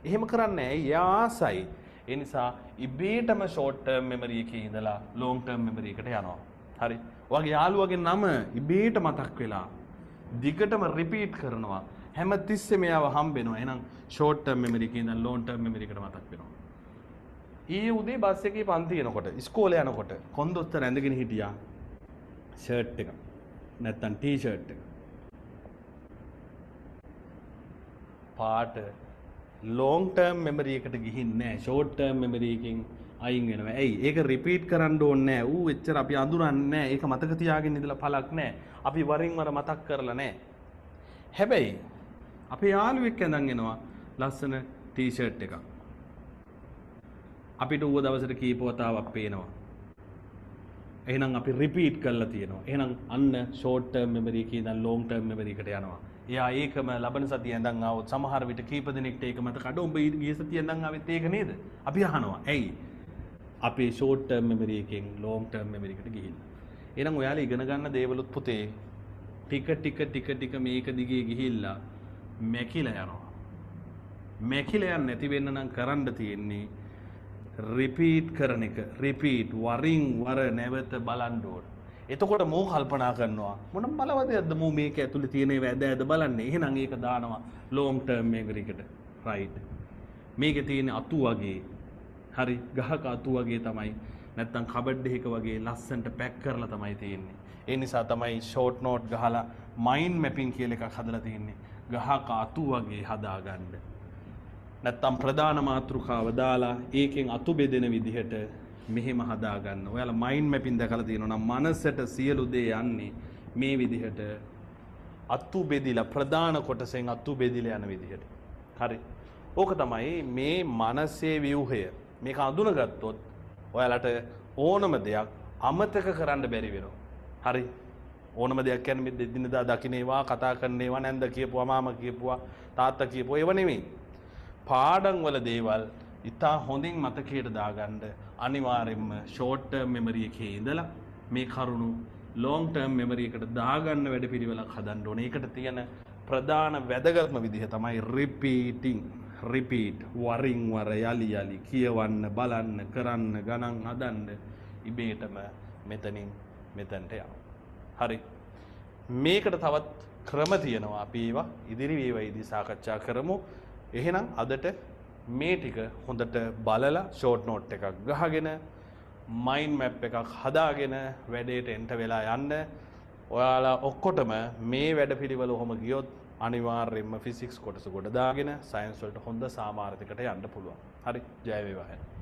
එහෙම කරන්නේ නැහැ. එයා ආසයි. ඒ නිසා ඉබේටම ෂෝට් ටර්ම් මෙමරි එකේ ඉඳලා ලොන්ග් ටර්ම් මෙමරි එකට යනවා. හරි. ඔයාගේ යාළුවගේ නම ඉබේට මතක් වෙලා දිගටම රිපීට් කරනවා. හැම තිස්සෙම එයාව හම්බෙනවා. එහෙනම් ෂෝට් ටර්ම් මෙමරි එකේ ඉඳන් ලොන්ග් ටර්ම් මෙමරි එකට මතක් වෙනවා. ඊයේ උදේ බස් එකේ පන්ති යනකොට ඉස්කෝලේ යනකොට කොන්දොස්තර ඇඳගෙන හිටියා ෂර්ට් එක නැත්තම් ටී-ෂර්ට් එක පාට ලොං ටර්ම් මෙමරි එකට ගිහින් නැහැ ෂෝට් ටර්ම් මෙමරි එකකින් අයින් වෙනවා. ඇයි? ඒක රිපීට් කරන්න ඕනේ නැහැ. ඌ එච්චර අපි අඳුරන්නේ නැහැ. ඒක මතක තියාගෙන ඉඳලා පළක් නැහැ. අපි වරින් වර මතක් කරලා නැහැ. හැබැයි අපේ යාළුවෙක් ඇඳන් එනවා ලස්සන ටී-ෂර්ට් එකක්. අපිට ඌව දවසට කීප වතාවක් පේනවා. එහෙනම් අපි රිපීට් කරලා තියෙනවා. එහෙනම් අන්න ෂෝට් ටර්ම් මෙමරි එකේ ඉඳන් ලොං ටර්ම් මෙමරි එකට යනවා. එයා ඒකම ලබන සතිය ඇඳන් ආවොත් සමහර විට කීප දිනෙකට ඒක මතක අඩ උඹ ගිය සතිය ඇඳන් ආවෙත් ඒක නේද? අපි අහනවා. ඇයි? අපේ ෂෝට් ටර්ම් මෙමරි එකෙන් ලොං ටර්ම් මෙමරි එකට ගිහිල්ලා. එහෙනම් ඔයාලා ඉගෙන ගන්න දේවලුත් පුතේ ටික මේක දිගේ ගිහිල්ලා මැකිලා යනවා. මැකිලා යන්නේ නැති වෙන්න නම් කරන්න තියෙන්නේ රිපීට් කරන එක. රිපීට් වරින් වර නැවත බලන්න ඕන. එතකොට මෝ කල්පනා කරනවා මොන බලවදයක්ද මෝ මේක ඇතුලේ තියෙන වැද ඇද බලන්නේ. එහෙනම් ඒක දානවා ලොං ටර්ම් මෙමරි එකට. රයිට්. මේකේ තියෙන අතු වගේ හරි ගහක අතු වගේ තමයි නැත්තම් කබඩ් එකක වගේ ලස්සනට පැක් කරලා තමයි තියෙන්නේ. ඒ නිසා තමයි ෂෝට් නෝට් ගහලා මයින්ඩ් මැපින් කියලා එකක් හදලා තියෙන්නේ. ගහක අතු වගේ හදාගන්න. නැත්තම් ප්‍රධාන මාතෘකාව දාලා ඒකෙන් අතු බෙදෙන විදිහට මෙහෙම හදාගන්න. ඔයාලා මයින්ඩ් මැපින් දැකලා තියෙනවා නම් මනසට සියලු දේ යන්නේ මේ විදිහට අතු බෙදිලා ප්‍රධාන කොටසෙන් අතු බෙදිලා යන විදිහට. හරි. ඕක තමයි මේ මනසේ ව්‍යුහය. මේක අඳුනගත්තොත් ඔයාලට ඕනම දෙයක් අමතක කරන්න බැරි වෙනවා. හරි. ඕනම දෙයක් කියන්නේ මේ දෙදිනදා දකින්නේවා කතා කරන්නේවා නැන්ද කියපුවා මාමා කියපුවා තාත්තා කියපුවා ඒව නෙමෙයි. පාඩම් වල දේවල් ඉතා හොඳින් මතකයට දාගන්න අනිවාර්යයෙන්ම ෂෝට් ටර්ම් මෙමරි එකේ ඉඳලා මේ කරුණු ලොං ටර්ම් මෙමරි එකට දාගන්න වැඩපිළිවෙලක් හදන්න ඕනේ. ඒකට තියෙන ප්‍රධාන වැදගත්ම විදිහ තමයි රිපීටිං. රිපීට් වරින් වර යලි යලි කියවන්න බලන්න කරන්න ගණන් හදන්න ඉබේටම මෙතනින් මෙතනට යනවා. හරි. මේකට තවත් ක්‍රම තියෙනවා. අපි ඒවා ඉදිරි වේවයිදී සාකච්ඡා කරමු. එහෙනම් අදට මේ ටික හොඳට බලලා ෂෝට් නෝට් එකක් ගහගෙන මයින්ඩ් මැප් එකක් හදාගෙන වැඩේට එන්ට වෙලා යන්න. ඔයාලා ඔක්කොටම මේ වැඩපිළිවෙල ඔහොම ගියොත් අනිවාර්යයෙන්ම ෆිසික්ස් කොටස ගොඩ දාගෙන සයන්ස් වලට හොඳ සාමාර්ථයකට යන්න පුළුවන්. හරි. ජය වේවා.